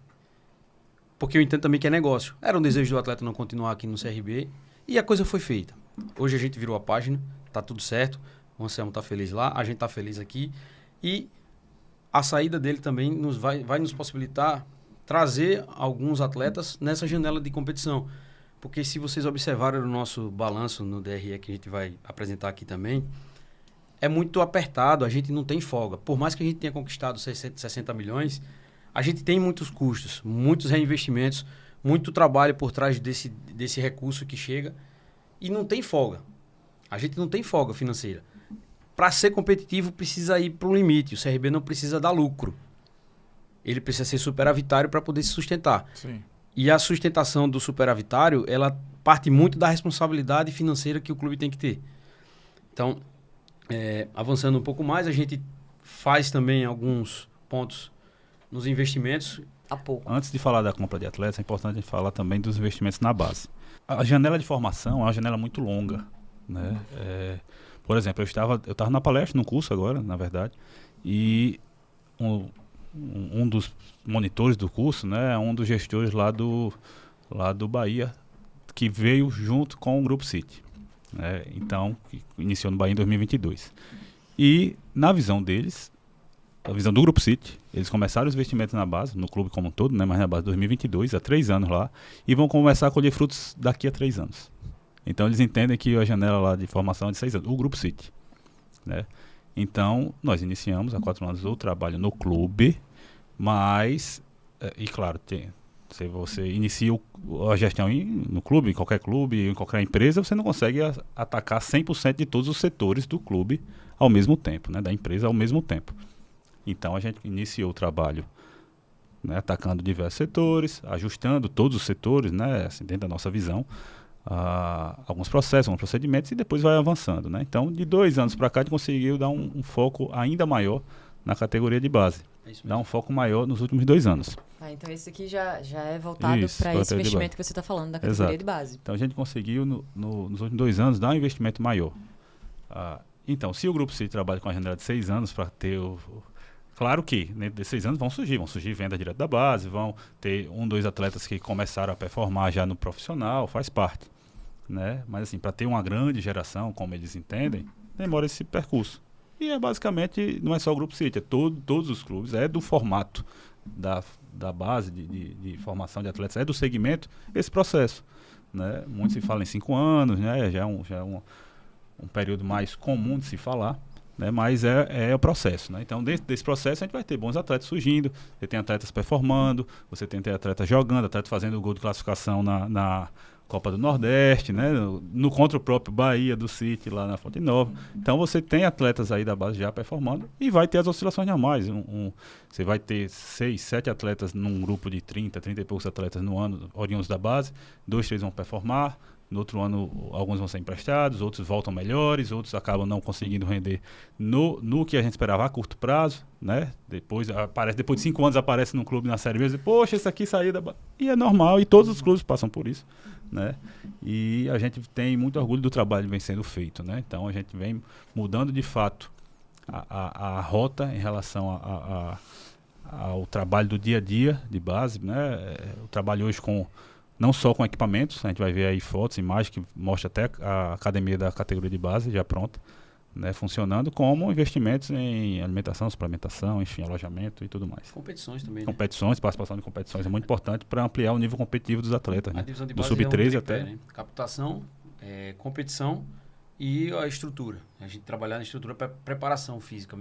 Porque eu entendo também que é negócio. Era um desejo do atleta não continuar aqui no CRB e a coisa foi feita. Hoje a gente virou a página, tá tudo certo, o Anselmo tá feliz lá, a gente tá feliz aqui e a saída dele também vai nos possibilitar trazer alguns atletas nessa janela de competição. Porque se vocês observarem o nosso balanço no DRE que a gente vai apresentar aqui também, é muito apertado, a gente não tem folga. Por mais que a gente tenha conquistado 60 milhões, a gente tem muitos custos, muitos reinvestimentos, muito trabalho por trás desse recurso que chega e não tem folga. A gente não tem folga financeira. Para ser competitivo, precisa ir para o limite. O CRB não precisa dar lucro. Ele precisa ser superavitário para poder se sustentar. Sim. E a sustentação do superavitário, ela parte muito da responsabilidade financeira que o clube tem que ter. Então, avançando um pouco mais, a gente faz também alguns pontos nos investimentos. Há pouco. Antes de falar da compra de atletas, é importante a gente falar também dos investimentos na base. A janela de formação é uma janela muito longa, né? Por exemplo, eu estava na palestra, no curso agora, na verdade, e um dos monitores do curso, né, é um dos gestores lá do Bahia, que veio junto com o Grupo City. Né? Então, que iniciou no Bahia em 2022. E, na visão deles, a visão do Grupo City, eles começaram os investimentos na base, no clube como um todo, né, mas na base de 2022, há 3 anos lá, e vão começar a colher frutos daqui a 3 anos. Então eles entendem que a janela lá de formação é de 6 anos, o Grupo City, né? Então nós iniciamos há 4 anos o trabalho no clube, mas, e claro, se você inicia a gestão no clube, em qualquer clube, em qualquer empresa, você não consegue atacar 100% de todos os setores do clube ao mesmo tempo, né? Da empresa ao mesmo tempo. Então a gente iniciou o trabalho, né, atacando diversos setores, ajustando todos os setores, né, assim, dentro da nossa visão, alguns processos, alguns procedimentos, e depois vai avançando, né? Então, de 2 anos para cá, a gente conseguiu dar um foco ainda maior na categoria de base. Dar um foco maior nos últimos 2 anos. Então esse aqui já é voltado para esse investimento que você está falando da categoria Exato. de base. Então a gente conseguiu nos últimos 2 anos dar um investimento maior. Então, se o Grupo City trabalha com a janela de 6 anos para ter claro que dentro desses 6 anos vão surgir vendas direto da base, vão ter 1, 2 atletas que começaram a performar já no profissional, faz parte, né? Mas assim, para ter uma grande geração, como eles entendem, demora esse percurso. E basicamente, não é só o Grupo City, é todos os clubes, é do formato da base de formação de atletas, é do segmento, esse processo, né? Muito se fala em 5 anos, né? Já é um período mais comum de se falar, né? Mas é o processo, né? Então, dentro desse processo, a gente vai ter bons atletas surgindo, você tem atletas performando, você tem atletas jogando, atletas fazendo o gol de classificação na Copa do Nordeste, né? No contra o próprio Bahia do City, lá na Fonte Nova. Então, você tem atletas aí da base já performando e vai ter as oscilações normais. Você vai ter 6, 7 atletas num grupo de 30 e poucos atletas no ano, oriundos da base, 2, 3 vão performar. No outro ano, alguns vão ser emprestados, outros voltam melhores, outros acabam não conseguindo render no que a gente esperava a curto prazo, né? Depois de 5 anos aparece num clube na Série B e diz, poxa, esse aqui saiu da base. E é normal, e todos os clubes passam por isso, né? E a gente tem muito orgulho do trabalho que vem sendo feito, né? Então a gente vem mudando de fato a rota em relação ao trabalho do dia a dia de base, né? O trabalho hoje não só com equipamentos, a gente vai ver aí fotos, imagens que mostra até a academia da categoria de base já pronta, né, funcionando, como investimentos em alimentação, suplementação, enfim, alojamento e tudo mais. Competições também, né? Competições, participação de competições é muito importante para ampliar o nível competitivo dos atletas, né? Divisão de Do base sub-13 é até... né? Captação, competição e a estrutura. A gente trabalhar na estrutura para preparação física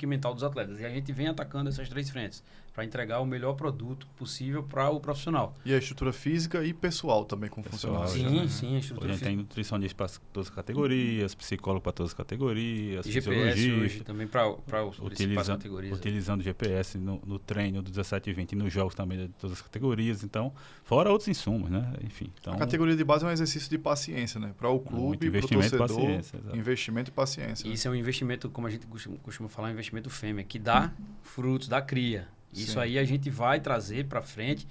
e mental dos atletas. E a gente vem atacando essas 3 frentes para entregar o melhor produto possível para o profissional. E a estrutura física e pessoal também com funcionários. Sim, a estrutura a gente tem nutricionista para todas as categorias, psicólogo para todas as categorias, GPS hoje também para as principais categorias. Utilizando GPS no treino do 17 e 20 e nos jogos também de todas as categorias. Então, fora outros insumos, né? Enfim, então, a categoria de base é um exercício de paciência, né? Para o clube, para o torcedor, investimento e paciência. Isso é um investimento, como a gente costuma falar, um investimento fêmea, que dá frutos, dá cria. Isso aí a gente vai trazer para frente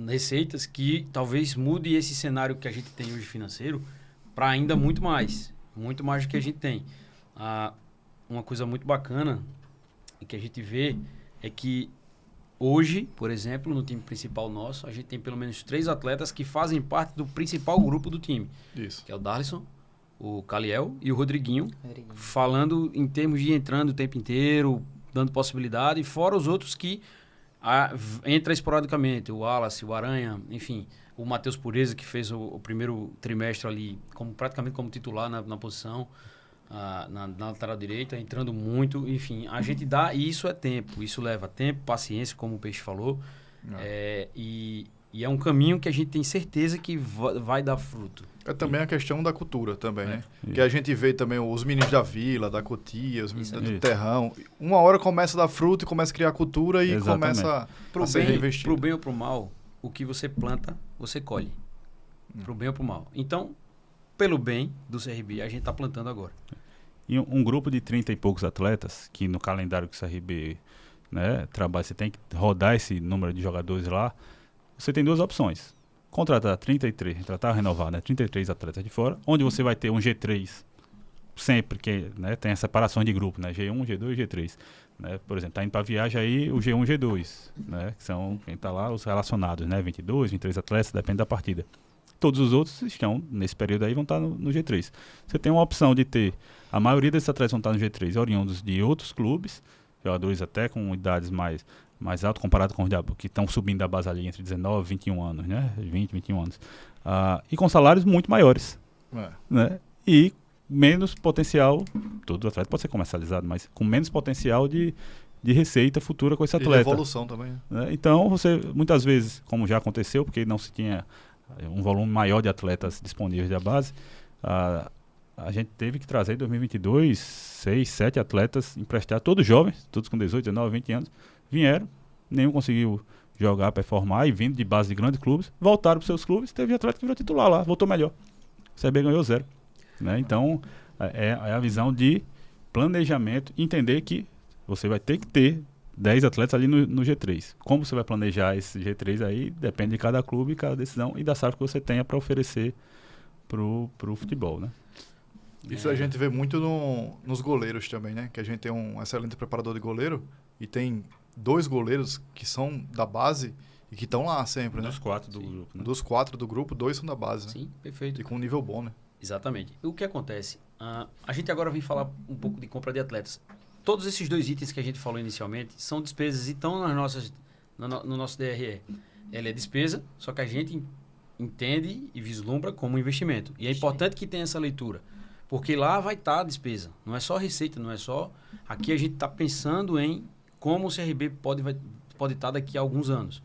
receitas que talvez mude esse cenário que a gente tem hoje financeiro para ainda muito mais do que a gente tem. Uma coisa muito bacana que a gente vê é que hoje, por exemplo, no time principal nosso, a gente tem pelo menos 3 atletas que fazem parte do principal grupo do time. Isso. Que é o Darlison, o Caliel e o Rodriguinho. Falando em termos de entrando o tempo inteiro, dando possibilidade, fora os outros que entra esporadicamente, o Wallace, o Aranha, enfim, o Matheus Pureza, que fez o primeiro trimestre ali praticamente como titular na posição, na lateral direita, entrando muito, enfim, a gente dá, e isso é tempo, isso leva tempo, paciência, como o Peixe falou, e é um caminho que a gente tem certeza que vai dar fruto. É também a questão da cultura também, né? Que a gente vê também os meninos da vila, da Cotia, os meninos do Terrão. Uma hora começa a dar fruto e começa a criar cultura e começa a ser reinvestido. Pro bem ou pro mal, o que você planta, você colhe. Pro bem ou pro mal. Então, pelo bem do CRB, a gente tá plantando agora. E um grupo de 30 e poucos atletas, que no calendário que o CRB, né, trabalha, você tem que rodar esse número de jogadores lá, você tem 2 opções. Contratar renovar, né? 33 atletas de fora, onde você vai ter um G3 sempre, que, né, tem a separação de grupo, né? G1, G2 e G3. Né? Por exemplo, tá indo para viagem aí o G1 e G2, né? Que são quem tá lá, os relacionados, né? 22, 23 atletas, depende da partida. Todos os outros estão, nesse período aí, vão estar no G3. Você tem uma opção de ter, a maioria desses atletas vão estar no G3, oriundos de outros clubes, jogadores até com idades mais alto comparado com os que estão subindo da base ali entre 19 e 21 anos, né? 20, 21 anos. E com salários muito maiores, né? E menos potencial, todo atleta pode ser comercializado, mas com menos potencial de receita futura com esse atleta. E de evolução também. Né? Então, você, muitas vezes, como já aconteceu, porque não se tinha um volume maior de atletas disponíveis da base, a gente teve que trazer em 2022 6, 7 atletas emprestados, todos jovens, todos com 18, 19, 20 anos, vieram, nenhum conseguiu jogar, performar, e vindo de base de grandes clubes, voltaram para os seus clubes, teve atleta que virou titular lá, voltou melhor. O CRB ganhou 0. Né? Então, é a visão de planejamento, entender que você vai ter que ter 10 atletas ali no G3. Como você vai planejar esse G3 aí, depende de cada clube, cada decisão e da SAF que você tenha para oferecer pro futebol, né? Isso a gente vê muito nos goleiros também, né? Que a gente tem um excelente preparador de goleiro e tem 2 goleiros que são da base e que estão lá sempre, né? Dos 4 do grupo, né? Dos 4 do grupo, 2 são da base. Sim, perfeito. E com um nível bom, né? Exatamente. E o que acontece? A gente agora vem falar um pouco de compra de atletas. Todos esses 2 itens que a gente falou inicialmente são despesas e estão no nosso DRE. Ela é despesa, só que a gente entende e vislumbra como investimento. E é importante que tenha essa leitura, porque lá vai estar a despesa. Não é só receita, não é só... Aqui a gente está pensando em como o CRB pode estar daqui a alguns anos.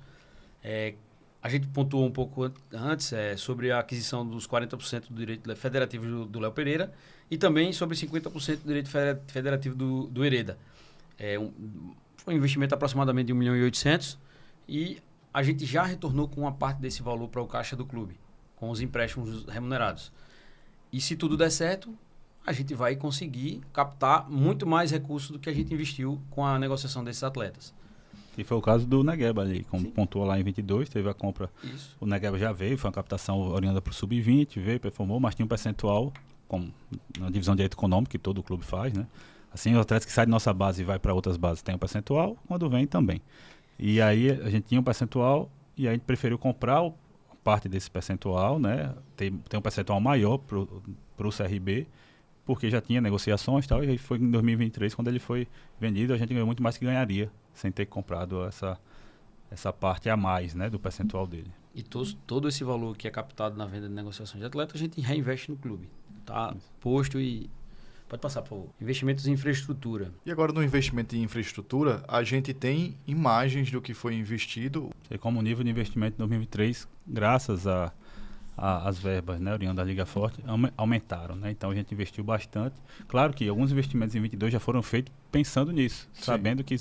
A gente pontuou um pouco antes sobre a aquisição dos 40% do direito federativo do Léo Pereira e também sobre 50% do direito federativo do Hereda. Foi um investimento aproximadamente de 1.800.000 e a gente já retornou com uma parte desse valor para o caixa do clube, com os empréstimos remunerados. E se tudo der certo, a gente vai conseguir captar muito mais recursos do que a gente investiu com a negociação desses atletas. E foi o caso do Negueba ali, como pontuou lá em 22, teve a compra. Isso. O Negueba já veio, foi uma captação oriunda para o Sub-20, veio, performou, mas tinha um percentual, como na divisão de direito econômico que todo clube faz, né? Assim, os atletas que saem da nossa base e vai para outras bases tem um percentual, quando vem também. E aí a gente tinha um percentual e a gente preferiu comprar parte desse percentual, né? Tem um percentual maior para o CRB, porque já tinha negociações e tal, e aí foi em 2023, quando ele foi vendido, a gente ganhou muito mais que ganharia, sem ter comprado essa parte a mais, né, do percentual dele. E todo esse valor que é captado na venda de negociação de atleta, a gente reinveste no clube. Tá posto e... Pode passar, por favor. Investimentos em infraestrutura. E agora no investimento em infraestrutura, a gente tem imagens do que foi investido. E como o nível de investimento em 2023, graças as verbas, né, oriundas da Liga Forte, aumentaram, né? Então a gente investiu bastante. Claro que alguns investimentos em 22 já foram feitos pensando nisso, Sim. sabendo que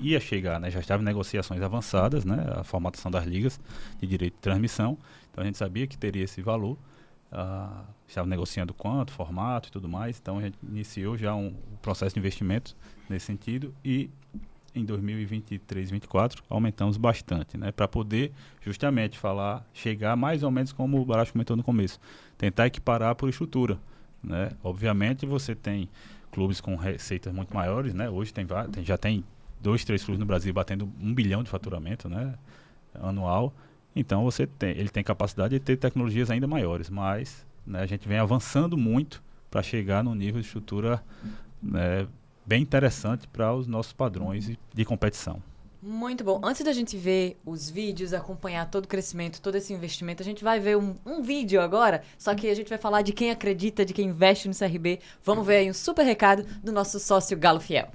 ia chegar, né? Já estava em negociações avançadas, né? A formatação das ligas de direito de transmissão. Então a gente sabia que teria esse valor. Estava negociando quanto, formato e tudo mais. Então a gente iniciou já um processo de investimento nesse sentido e em 2023, 2024 aumentamos bastante, né, para poder justamente chegar mais ou menos como o Baracho comentou no começo, tentar equiparar por estrutura, né? Obviamente você tem clubes com receitas muito maiores, né? Hoje já tem 2, 3 clubes no Brasil batendo 1 bilhão de faturamento, né, anual. Então ele tem capacidade de ter tecnologias ainda maiores, mas, né, a gente vem avançando muito para chegar num nível de estrutura, né, bem interessante para os nossos padrões de competição. Muito bom. Antes da gente ver os vídeos, acompanhar todo o crescimento, todo esse investimento, a gente vai ver um vídeo agora, só que a gente vai falar de quem acredita, de quem investe no CRB. Vamos ver aí um super recado do nosso sócio Galo Fiel.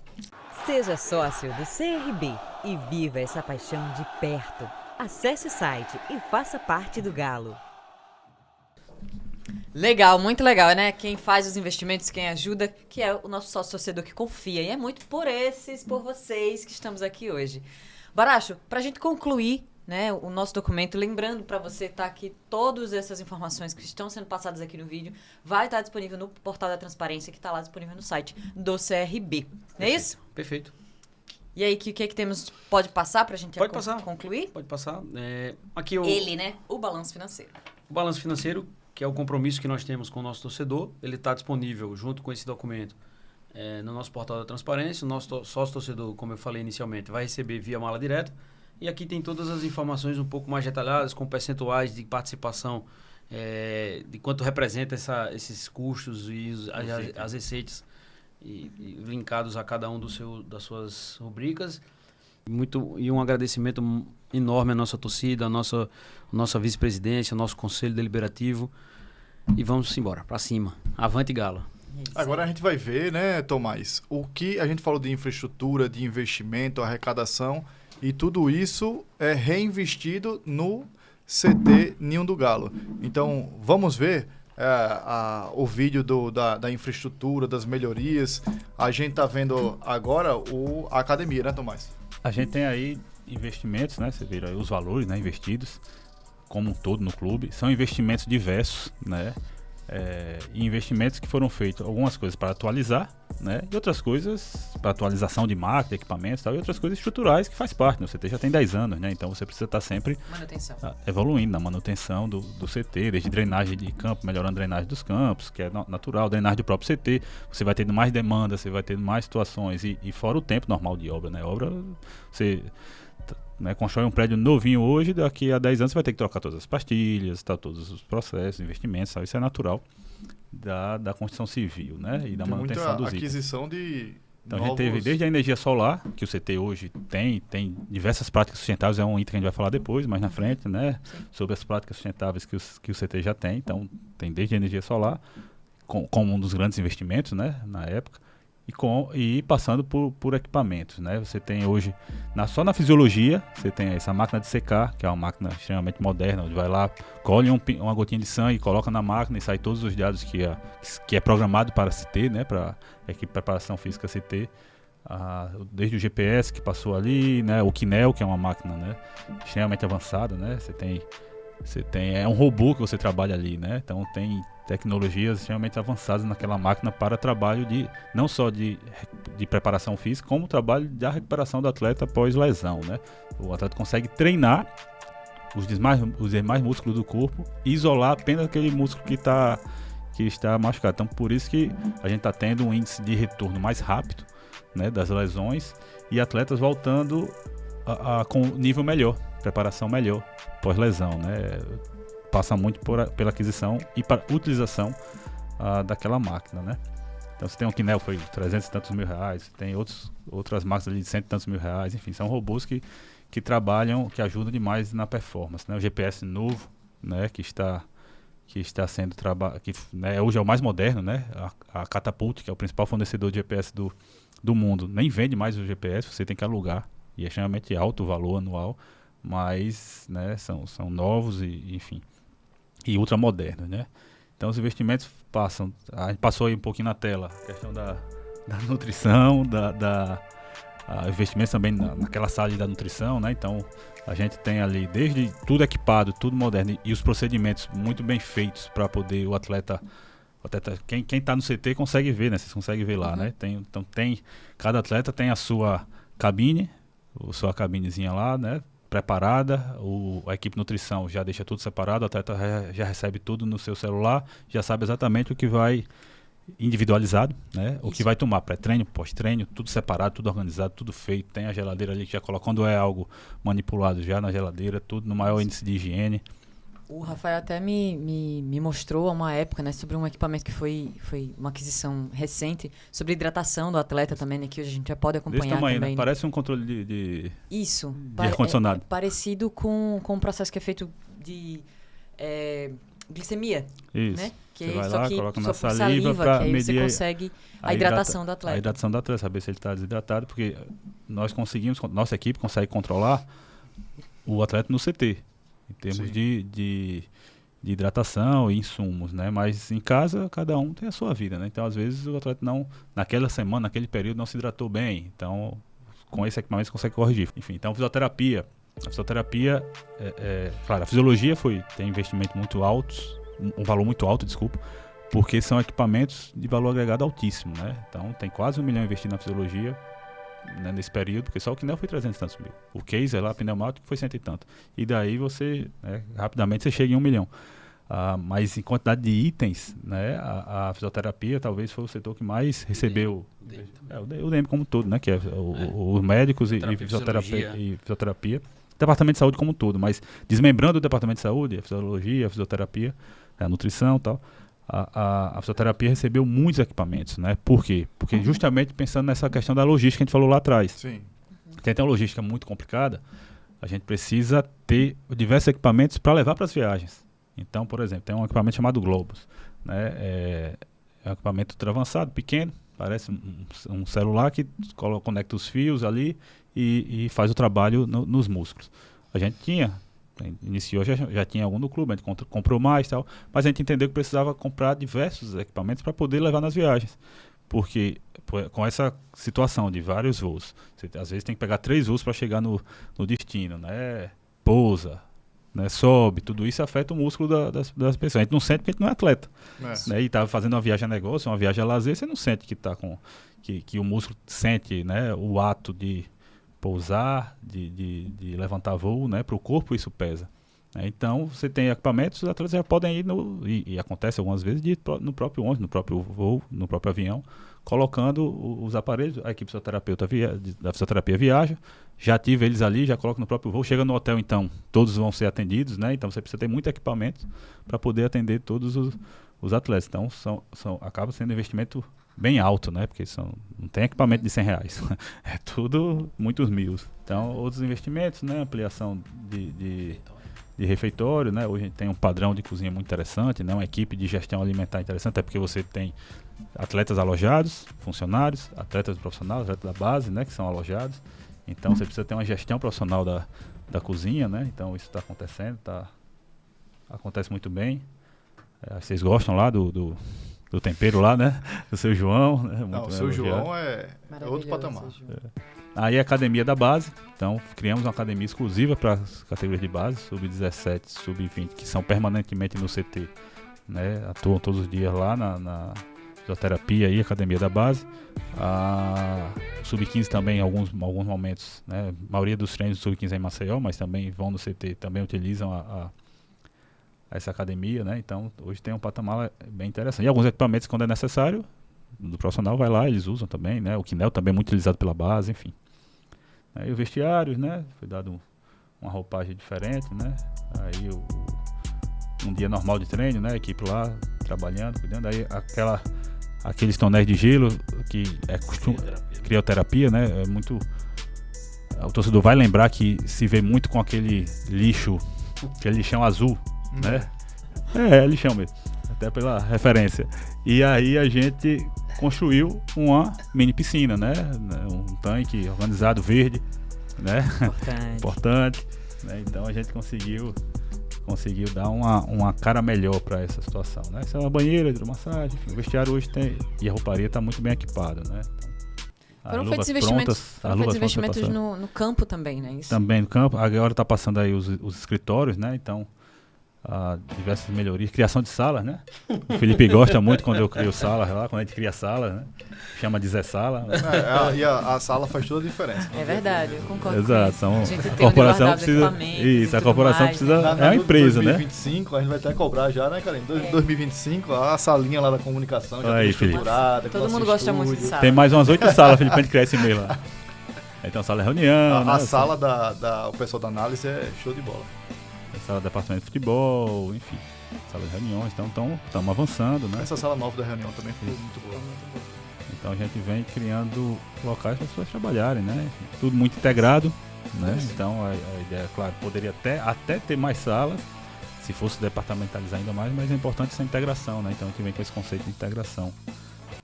Seja sócio do CRB e viva essa paixão de perto. Acesse o site e faça parte do Galo. Legal, muito legal, né? Quem faz os investimentos, quem ajuda, que é o nosso sócio torcedor que confia. E é muito por vocês que estamos aqui hoje. Baracho, pra gente concluir, né, o nosso documento, lembrando para você tá aqui todas essas informações que estão sendo passadas aqui no vídeo, vai estar disponível no portal da transparência, que está lá disponível no site do CRB. Não é isso? Perfeito. E aí, o que é que temos? Pode passar pra gente concluir? Pode passar. Aqui né? O balanço financeiro. O balanço financeiro, que é o compromisso que nós temos com o nosso torcedor, ele está disponível junto com esse documento no nosso portal da transparência. O nosso sócio torcedor, como eu falei inicialmente, vai receber via mala direta. E aqui tem todas as informações um pouco mais detalhadas, com percentuais de participação, de quanto representa esses custos e as receitas e linkados a cada um das suas rubricas. E um agradecimento enorme à nossa torcida, à nossa vice-presidência, ao nosso conselho deliberativo. e vamos embora, para cima. Avante Galo. Agora a gente vai ver, né, Tomás, o que a gente falou de infraestrutura, de investimento, arrecadação, e tudo isso é reinvestido no CT Ninho do Galo. Então, vamos ver o vídeo da infraestrutura, das melhorias. A gente está vendo agora a academia, né, Tomás? A gente tem aí investimentos, né? Você vira aí os valores, né, investidos como um todo no clube. São investimentos diversos, né? E investimentos que foram feitos, algumas coisas para atualizar, né? E outras coisas para atualização de máquina, equipamentos e tal, e outras coisas estruturais que faz parte, né? O CT já tem 10 anos, né? Então você precisa estar sempre evoluindo na manutenção do CT, desde drenagem de campo, melhorando a drenagem dos campos, que é natural, drenagem do próprio CT. Você vai tendo mais demanda, você vai tendo mais situações, e fora o tempo normal de obra, né? Obra, você... Né, constrói um prédio novinho hoje, daqui a 10 anos você vai ter que trocar todas as pastilhas, todos os processos, investimentos, sabe? Isso é natural da construção civil, né? E da tem manutenção dos aquisição de então a gente teve desde a energia solar, que o CT hoje tem diversas práticas sustentáveis, é um item que a gente vai falar depois, mais na frente, né? Sobre as práticas sustentáveis que o CT já tem. Então tem desde a energia solar, como um dos grandes investimentos, né? Na época. E passando por equipamentos, né? Você tem hoje, só na fisiologia, você tem essa máquina de secar, que é uma máquina extremamente moderna, onde vai lá, colhe uma gotinha de sangue, coloca na máquina e sai todos os dados que é programado para CT, né? Para a equipe de preparação física CT. Desde o GPS que passou ali, né? O Kinel, que é uma máquina, né? Extremamente avançada, né? É um robô que você trabalha ali, né? Então tem tecnologias extremamente avançadas naquela máquina para trabalho não só de preparação física, como trabalho da recuperação do atleta após lesão, né? O atleta consegue treinar os demais músculos do corpo e isolar apenas aquele músculo que está machucado. Então por isso que a gente está tendo um índice de retorno mais rápido, né, das lesões, e atletas voltando com nível melhor, preparação melhor pós-lesão, né? Passa muito pela aquisição e para utilização daquela máquina, né? Então você tem um Kinel, foi 300 e tantos mil reais, tem outras máquinas ali de 100 e tantos mil reais, enfim, são robôs que trabalham, que ajudam demais na performance, né? O GPS novo, né, que está sendo trabalhado, né, hoje é o mais moderno, né? A Catapult, que é o principal fornecedor de GPS do mundo, nem vende mais o GPS, você tem que alugar, e é extremamente alto o valor anual, mas, né, são novos enfim, e ultramodernos, né? Então os investimentos a gente passou aí um pouquinho na tela, a questão da nutrição, investimentos também naquela sala da nutrição, né? Então a gente tem ali desde tudo equipado, tudo moderno, e os procedimentos muito bem feitos para poder o atleta quem está no CT consegue ver, né? Vocês conseguem ver lá, né? Cada atleta tem a sua cabine, sua cabinezinha lá, né? Preparada, a equipe nutrição já deixa tudo separado, o atleta já recebe tudo no seu celular, já sabe exatamente o que vai individualizado, né? O que vai tomar, pré-treino, pós-treino, tudo separado, tudo organizado, tudo feito, tem a geladeira ali que já coloca, quando é algo manipulado já na geladeira, tudo no maior índice de higiene. O Rafael até me mostrou há uma época, né, sobre um equipamento que foi uma aquisição recente, sobre hidratação do atleta também, né, que hoje a gente já pode acompanhar. Desse tamanho, também. né? Parece um controle de ar-condicionado. Parecido com um processo que é feito de glicemia. Isso. Né? Você vai lá, coloca na saliva para medir você consegue a hidratação do atleta. A hidratação do atleta, saber se ele está desidratado, porque nossa equipe consegue controlar o atleta no CT. Em termos de hidratação e insumos, né? Mas em casa, cada um tem a sua vida, né? Então, às vezes, o atleta naquela semana, naquele período, não se hidratou bem. Então, com esse equipamento, você consegue corrigir. Enfim, então, fisioterapia. A fisioterapia, claro, a fisiologia tem investimento muito altos, um valor muito alto, desculpa, porque são equipamentos de valor agregado altíssimo, né? Então, tem quase 1 milhão investido na fisiologia, né, nesse período, porque só o Kinel foi 300 e tantos mil. O case lá, pneumático, foi 100 e tanto. E daí você, rapidamente, você chega em 1 milhão. Mas em quantidade de itens, né, a fisioterapia talvez foi o setor que mais recebeu. O DM como um todo, né, que é os médicos e fisioterapia. O departamento de saúde como um todo, mas desmembrando o departamento de saúde, a fisiologia, a fisioterapia, a nutrição e tal. A fisioterapia recebeu muitos equipamentos, né? Por quê? Porque justamente pensando nessa questão da logística que a gente falou lá atrás. Sim. Tem uma logística muito complicada, a gente precisa ter diversos equipamentos para levar para as viagens. Então, por exemplo, tem um equipamento chamado Globus, né? É um equipamento ultra avançado, pequeno, parece um celular que conecta os fios ali e faz o trabalho nos músculos. A gente iniciou, já tinha algum no clube, a gente comprou mais e tal, mas a gente entendeu que precisava comprar diversos equipamentos para poder levar nas viagens. Porque com essa situação de vários voos, você às vezes tem que pegar 3 voos para chegar no destino, né? Pousa, né? Sobe, tudo isso afeta o músculo das pessoas. A gente não sente porque a gente não é atleta. Né? E tá fazendo uma viagem a negócio, uma viagem a lazer, você não sente que o músculo sente, né? O ato de pousar, de levantar voo, né? Para o corpo isso pesa. Então, você tem equipamentos, os atletas já podem ir, e acontece algumas vezes, no próprio ônibus, no próprio voo, no próprio avião, colocando os aparelhos. A equipe da fisioterapia viaja, já ativa eles ali, já coloca no próprio voo. Chega no hotel, então, todos vão ser atendidos, né? Então, você precisa ter muito equipamento para poder atender todos os atletas. Então, acaba sendo um investimento bem alto, né? Porque não tem equipamento de R$100. É tudo muitos mil. Então, outros investimentos, né? Ampliação de refeitório, né? Hoje a gente tem um padrão de cozinha muito interessante, né? Uma equipe de gestão alimentar interessante, até porque você tem atletas alojados, funcionários, atletas profissionais, atletas da base, né? Que são alojados. Então você precisa ter uma gestão profissional da cozinha, né? Então isso está acontecendo, acontece muito bem. Vocês gostam lá do tempero lá, né? Do seu João, né? Não, o seu João é outro patamar. Aí a academia da base, então criamos uma academia exclusiva para as categorias de base, sub-17, sub-20, que são permanentemente no CT, né? Atuam todos os dias lá na fisioterapia e academia da base. A sub-15 também em alguns momentos, né? A maioria dos treinos do sub-15 é em Maceió, mas também vão no CT, também utilizam essa academia, né? Então hoje tem um patamar bem interessante. E alguns equipamentos, quando é necessário, do profissional vai lá, eles usam também, né? O Kinel também é muito utilizado pela base, enfim. Aí o vestiário, né? Foi dado uma roupagem diferente, né? Aí um dia normal de treino, né? A equipe lá trabalhando, cuidando. Aí aqueles tonéis de gelo que é costume, crioterapia, né? É muito. O torcedor vai lembrar que se vê muito com aquele lixão azul, né? É lixão mesmo, até pela referência. E aí a gente construiu uma mini piscina, né? Um tanque organizado verde, né? Importante. Né? Então a gente conseguiu dar uma cara melhor para essa situação, né? Essa é uma banheira, hidromassagem, enfim, o vestiário hoje tem, e a rouparia está muito bem equipada, né? Foram feitos investimentos no campo também, né? Isso. Também no campo. Agora está passando aí os escritórios, né? Então, diversas melhorias. Criação de salas, né? O Felipe gosta muito quando eu crio salas lá, quando a gente cria salas, né? Chama de Zé Sala. E a sala faz toda a diferença. É verdade, eu concordo. Exato. A corporação precisa. Isso, a corporação precisa. É uma empresa, 2025, né? A gente vai até cobrar já, né, cara? Em 2025, a salinha lá da comunicação já aí, estruturada. Todo mundo gosta muito de sala. Tem mais umas 8 salas, Felipe, a gente cria esse e-mail lá. Então, sala de reunião. A sala o pessoal da análise é show de bola. Sala do departamento de futebol, enfim, sala de reuniões, então estamos avançando, né? Essa sala nova da reunião também foi muito boa. Então a gente vem criando locais para as pessoas trabalharem, né? Enfim, tudo muito integrado, né? Então a ideia, claro, poderia até ter mais salas, se fosse departamentalizar ainda mais, mas é importante essa integração, né? Então a gente vem com esse conceito de integração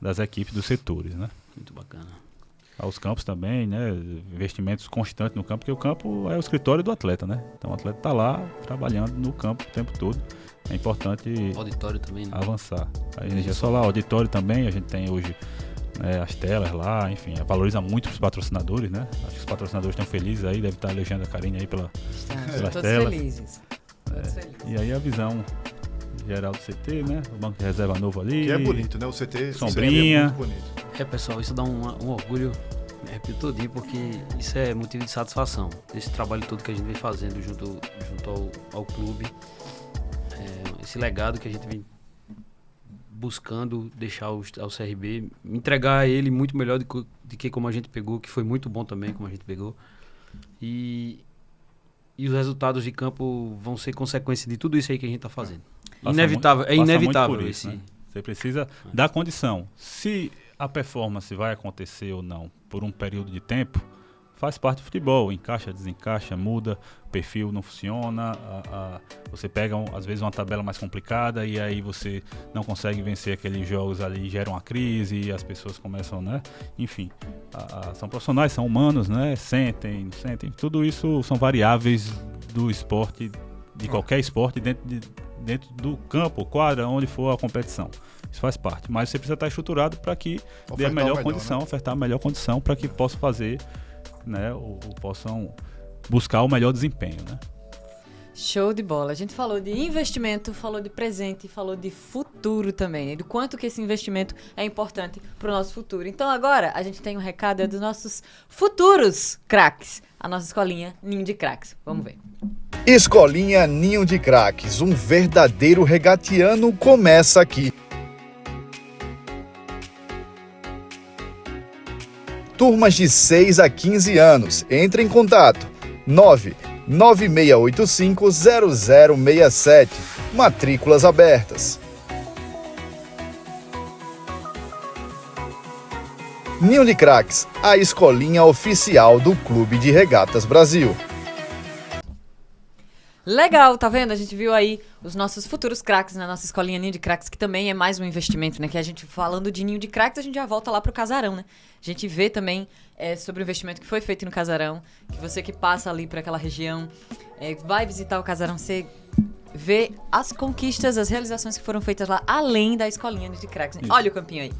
das equipes dos setores, né? Muito bacana. Aos campos também, né? Investimentos constantes no campo, porque o campo é o escritório do atleta, né? Então o atleta está lá trabalhando no campo o tempo todo. É importante auditório também, né? Avançar. A energia solar, auditório também, a gente tem hoje, né, as telas lá, enfim, valoriza muito os patrocinadores, né? Acho que os patrocinadores estão felizes aí, deve estar elegendo a Karine aí pelas todos telas. Felizes. Todos felizes. E aí a visão geral do CT, né? O banco de reserva novo ali. Que é bonito, né? O CT sombrinha. É muito bonito. Pessoal, isso dá um orgulho, repito todinho, porque isso é motivo de satisfação. Esse trabalho todo que a gente vem fazendo junto ao clube, esse legado que a gente vem buscando deixar ao CRB, entregar a ele muito melhor do que como a gente pegou, que foi muito bom também como a gente pegou. E os resultados de campo vão ser consequência de tudo isso aí que a gente está fazendo. É inevitável isso, né? Você precisa dar condição. Se a performance vai acontecer ou não por um período de tempo, faz parte do futebol, encaixa, desencaixa, muda, o perfil não funciona, você pega às vezes uma tabela mais complicada e aí você não consegue vencer aqueles jogos ali, gera uma crise e as pessoas começam, né? Enfim, são profissionais, são humanos, né? Sentem, tudo isso são variáveis do esporte, de qualquer esporte dentro do campo, quadra, onde for a competição. Isso faz parte, mas você precisa estar estruturado para que dê a melhor condição, né? Ofertar a melhor condição para que possa fazer, né, ou possam buscar o melhor desempenho, né? Show de bola. A gente falou de investimento, falou de presente, falou de futuro também, né? Do quanto que esse investimento é importante para o nosso futuro. Então agora a gente tem um recado dos nossos futuros craques, a nossa escolinha Ninho de Craques. Vamos ver. Escolinha Ninho de Craques, um verdadeiro regatiano começa aqui. Turmas de 6 a 15 anos, entre em contato 996850067, matrículas abertas. Ninho de Craques, a escolinha oficial do Clube de Regatas Brasil. Legal, tá vendo? A gente viu aí os nossos futuros craques na nossa escolinha Ninho de Craques, que também é mais um investimento, né? Que a gente, falando de Ninho de Craques, a gente já volta lá pro Casarão, né? A gente vê também sobre o investimento que foi feito no Casarão, que você que passa ali por aquela região, vai visitar o Casarão, você vê as conquistas, as realizações que foram feitas lá, além da escolinha Ninho de Craques, né? Olha o campinho aí.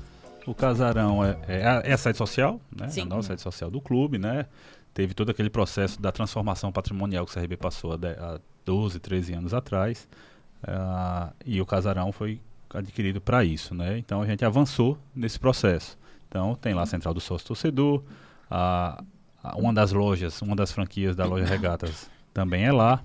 O Casarão é a sede social, né? Sim. A nossa sede social do clube, né? Teve todo aquele processo da transformação patrimonial que o CRB passou há 12, 13 anos atrás, e o Casarão foi adquirido para isso, né? Então a gente avançou nesse processo. Então tem lá a central do sócio torcedor, uma das lojas, uma das franquias da loja Regatas também é lá,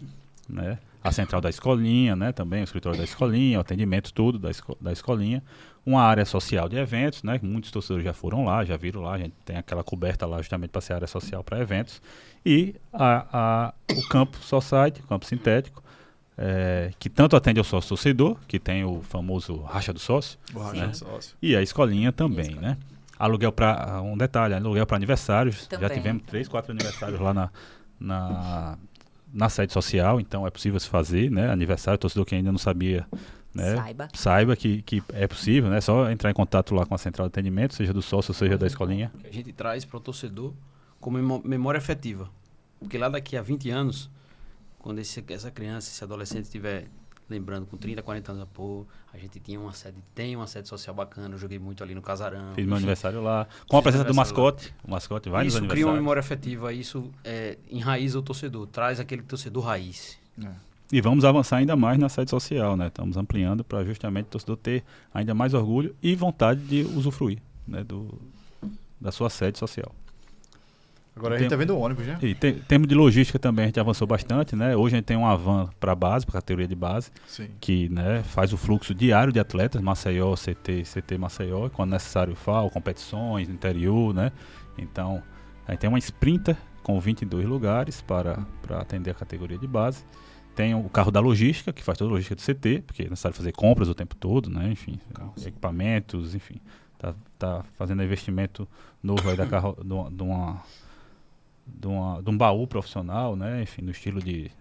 né? A central da escolinha, né? Também o escritório da escolinha, o atendimento tudo da escolinha. Uma área social de eventos, né? Muitos torcedores já foram lá, já viram lá. A gente tem aquela coberta lá justamente para ser área social para eventos. E o campo Society, o campo sintético, que tanto atende ao sócio torcedor, que tem o famoso racha do sócio. O racha do sócio. E a escolinha também, né? Aluguel para, um detalhe, aluguel para aniversários. Também. Já tivemos 3, 4 aniversários lá na sede social, então é possível se fazer, né? Aniversário, torcedor que ainda não sabia, né? Saiba que é possível, né? Só entrar em contato lá com a central de atendimento, seja do sócio, seja da escolinha. Que a gente traz para o torcedor como memória afetiva. Porque lá daqui a 20 anos, quando essa criança, esse adolescente estiver lembrando com 30, 40 anos, pô, a gente tem uma sede social bacana, eu joguei muito ali no Casarão. Fiz meu aniversário lá, com a presença do mascote. O mascote vai nos aniversários. Isso cria uma memória afetiva, isso enraiza o torcedor, traz aquele torcedor raiz. E vamos avançar ainda mais na sede social, né? Estamos ampliando para justamente o torcedor ter ainda mais orgulho e vontade de usufruir, né? Da sua sede social. Agora a gente tá vendo o ônibus, né? E em termos de logística também a gente avançou bastante, né? Hoje a gente tem uma van para base, para categoria de base, Sim. que, né, faz o fluxo diário de atletas, Maceió, CT Maceió, quando necessário FAO, competições, interior, né? Então, a gente tem uma Sprinter com 22 lugares para atender a categoria de base. Tem o carro da logística, que faz toda a logística do CT, porque é necessário fazer compras o tempo todo, né? Enfim, equipamentos, enfim. Tá fazendo investimento novo aí de um baú profissional, né? Enfim, no estilo que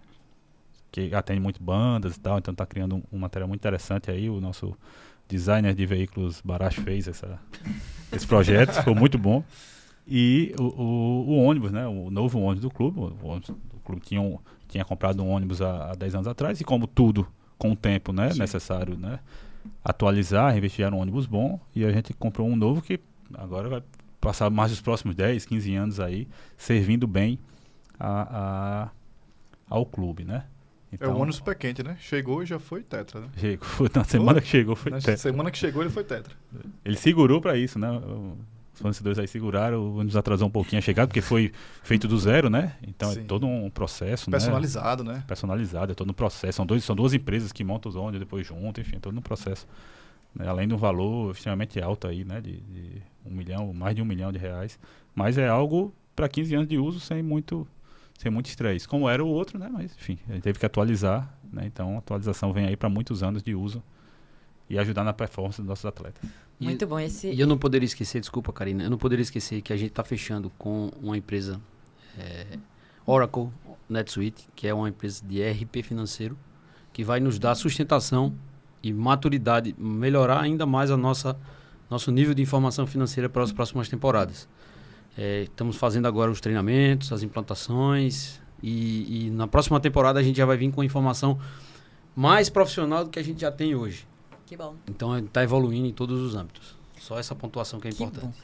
atende muito bandas e tal, então tá criando um material muito interessante aí. O nosso designer de veículos Baracho fez esse projeto, ficou muito bom. E o ônibus, né? O novo ônibus do clube, o clube tinha comprado um ônibus há 10 anos atrás, e como tudo com o tempo, né? Necessário, né? Atualizar, investir um ônibus bom, e a gente comprou um novo que agora vai passar mais os próximos 10, 15 anos aí, servindo bem ao clube, né? Então, o ônibus super quente, né? Chegou e já foi tetra, né? Na semana que chegou foi tetra. Na semana que chegou ele foi tetra. Ele segurou para isso, né? Os fornecedores aí seguraram, o ônibus atrasou um pouquinho a chegada, porque foi feito do zero, né? Então Sim. é todo um processo, personalizado, né? Personalizado, é todo um processo. São duas empresas que montam os ônibus depois junto, enfim, é todo um processo. Né? Além de um valor extremamente alto aí, né? De 1 milhão, mais de R$1 milhão. Mas é algo para 15 anos de uso sem muito estresse. Como era o outro, né? Mas, enfim, a gente teve que atualizar, né? Então a atualização vem aí para muitos anos de uso e ajudar na performance dos nossos atletas. Muito bom E eu não poderia esquecer, desculpa, Karina, eu não poderia esquecer que a gente está fechando com uma empresa Oracle, NetSuite, que é uma empresa de ERP financeiro, que vai nos dar sustentação e maturidade, melhorar ainda mais nosso nível de informação financeira para as próximas temporadas. Estamos fazendo agora os treinamentos, as implantações, e na próxima temporada a gente já vai vir com informação mais profissional do que a gente já tem hoje. Que bom. Então está evoluindo em todos os âmbitos. Só essa pontuação que é importante.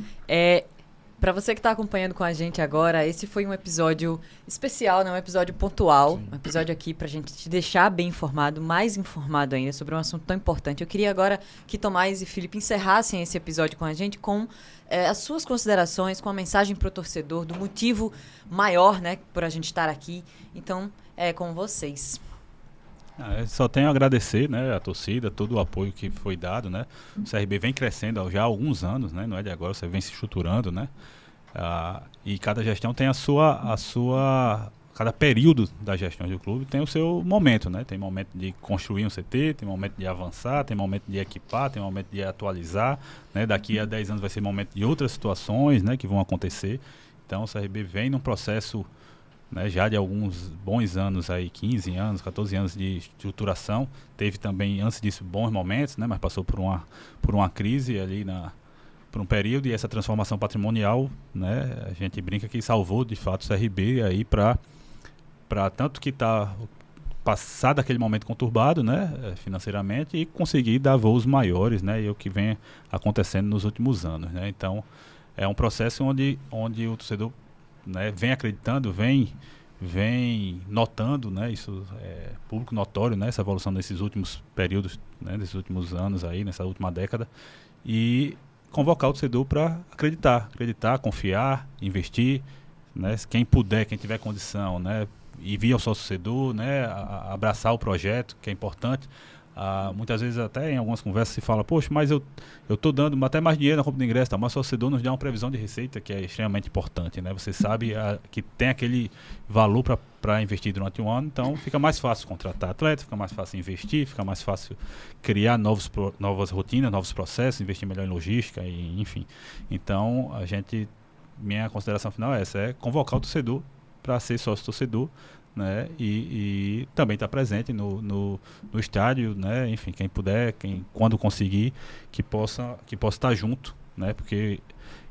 Para você que está acompanhando com a gente agora, esse foi um episódio especial, né? Um episódio pontual. Sim. Um episódio aqui para a gente te deixar bem informado, mais informado ainda sobre um assunto tão importante. Eu queria agora que Tomás e Felipe encerrassem esse episódio com a gente com as suas considerações, com a mensagem para o torcedor, do motivo maior, né, por a gente estar aqui. Então, é com vocês. Eu só tenho a agradecer, né, a torcida, todo o apoio que foi dado, né? O CRB vem crescendo já há alguns anos, né? Não é de agora, você vem se estruturando, né? E cada gestão tem cada período da gestão do clube tem o seu momento, né? Tem momento de construir um CT, tem momento de avançar, tem momento de equipar, tem momento de atualizar, né? Daqui a 10 anos vai ser momento de outras situações, né, que vão acontecer. Então o CRB vem num processo, né, já de alguns bons anos aí, 15 anos, 14 anos de estruturação. Teve também, antes disso, bons momentos, né, mas passou por uma crise ali por um período, e essa transformação patrimonial, né, a gente brinca que salvou de fato o CRB aí para tanto que está passar daquele momento conturbado, né, financeiramente, e conseguir dar voos maiores, né, e o que vem acontecendo nos últimos anos, né. Então é um processo onde o torcedor, né, vem acreditando, vem notando, né, isso é público notório, né, essa evolução nesses últimos períodos, né, desses últimos anos aí, nessa última década, e convocar o torcedor para acreditar, confiar, investir, né, quem puder, quem tiver condição, né, e vir ao sócio torcedor, né, abraçar o projeto, que é importante. Muitas vezes até em algumas conversas se fala, poxa, mas eu estou dando até mais dinheiro na compra de ingresso, tá? Mas o torcedor nos dá uma previsão de receita que é extremamente importante, né? Você sabe que tem aquele valor para investir durante um ano, então fica mais fácil contratar atleta, fica mais fácil investir, fica mais fácil criar novas rotinas, novos processos, investir melhor em logística, enfim. Então, minha consideração final é essa, é convocar o torcedor para ser sócio torcedor, né, e também estar presente no estádio, né, enfim, quem puder, quando conseguir, que possa estar junto, né, porque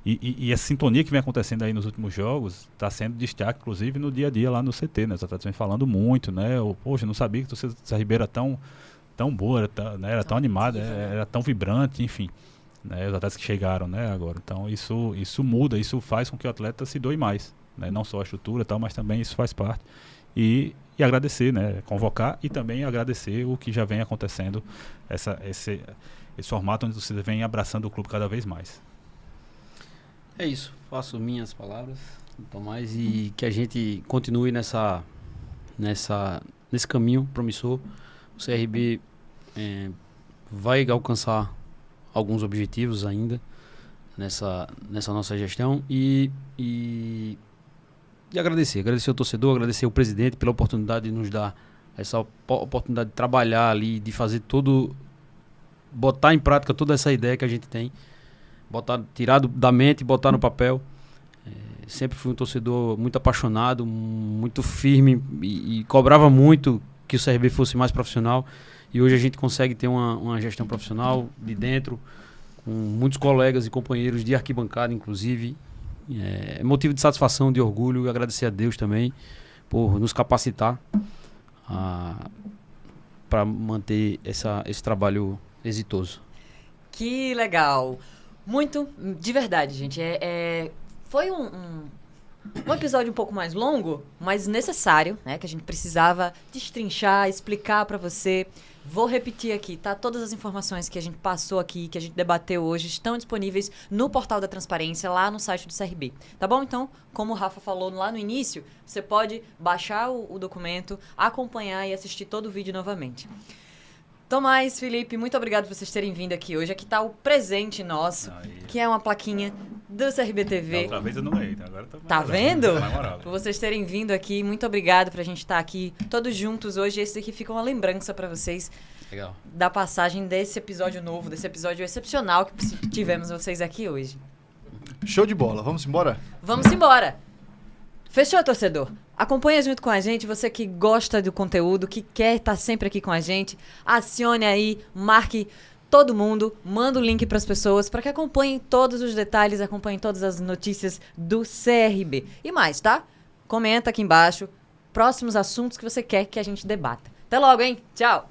e a sintonia que vem acontecendo aí nos últimos jogos está sendo destaque, inclusive, no dia a dia lá no CT, né, os atletas vêm falando muito, né, poxa, não sabia que a torcida do CRB era tão boa, era tão animada, era tão vibrante, enfim, né, os atletas que chegaram, né, agora, então isso muda, isso faz com que o atleta se doe mais, né, não só a estrutura e tal, mas também isso faz parte. E agradecer, né? Convocar e também agradecer o que já vem acontecendo, esse formato onde você vem abraçando o clube cada vez mais. É isso, faço minhas palavras, Tomás, e que a gente continue nesse caminho promissor. O CRB vai alcançar alguns objetivos ainda nessa nossa gestão e agradecer ao torcedor, agradecer ao presidente pela oportunidade de nos dar essa oportunidade de trabalhar ali, de fazer botar em prática toda essa ideia que a gente tem, tirar da mente e botar no papel. Sempre fui um torcedor muito apaixonado, muito firme e cobrava muito que o CRB fosse mais profissional, e hoje a gente consegue ter uma gestão profissional de dentro, com muitos colegas e companheiros de arquibancada, inclusive. É motivo de satisfação, de orgulho, e agradecer a Deus também por nos capacitar para manter esse trabalho exitoso. Que legal! Muito, de verdade, gente. Foi um episódio um pouco mais longo, mas necessário, né? Que a gente precisava destrinchar, explicar para você. Vou repetir aqui, tá? Todas as informações que a gente passou aqui, que a gente debateu hoje, estão disponíveis no Portal da Transparência, lá no site do CRB. Tá bom? Então, como o Rafa falou lá no início, você pode baixar o documento, acompanhar e assistir todo o vídeo novamente. Tomás, Felipe, muito obrigado por vocês terem vindo aqui hoje. Aqui está o presente nosso, que é uma plaquinha do CRB TV. Outra vez eu não ganhei, agora tá vendo? Por vocês terem vindo aqui, muito obrigado pra gente estar aqui todos juntos hoje. Esse aqui fica uma lembrança pra vocês. Legal. Da passagem desse episódio novo, desse episódio excepcional que tivemos vocês aqui hoje. Show de bola, vamos embora? Vamos embora! Fechou, torcedor? Acompanha junto com a gente, você que gosta do conteúdo, que quer estar sempre aqui com a gente, acione aí, marque todo mundo, manda o link para as pessoas para que acompanhem todos os detalhes, acompanhem todas as notícias do CRB. E mais, tá? Comenta aqui embaixo próximos assuntos que você quer que a gente debata. Até logo, hein? Tchau!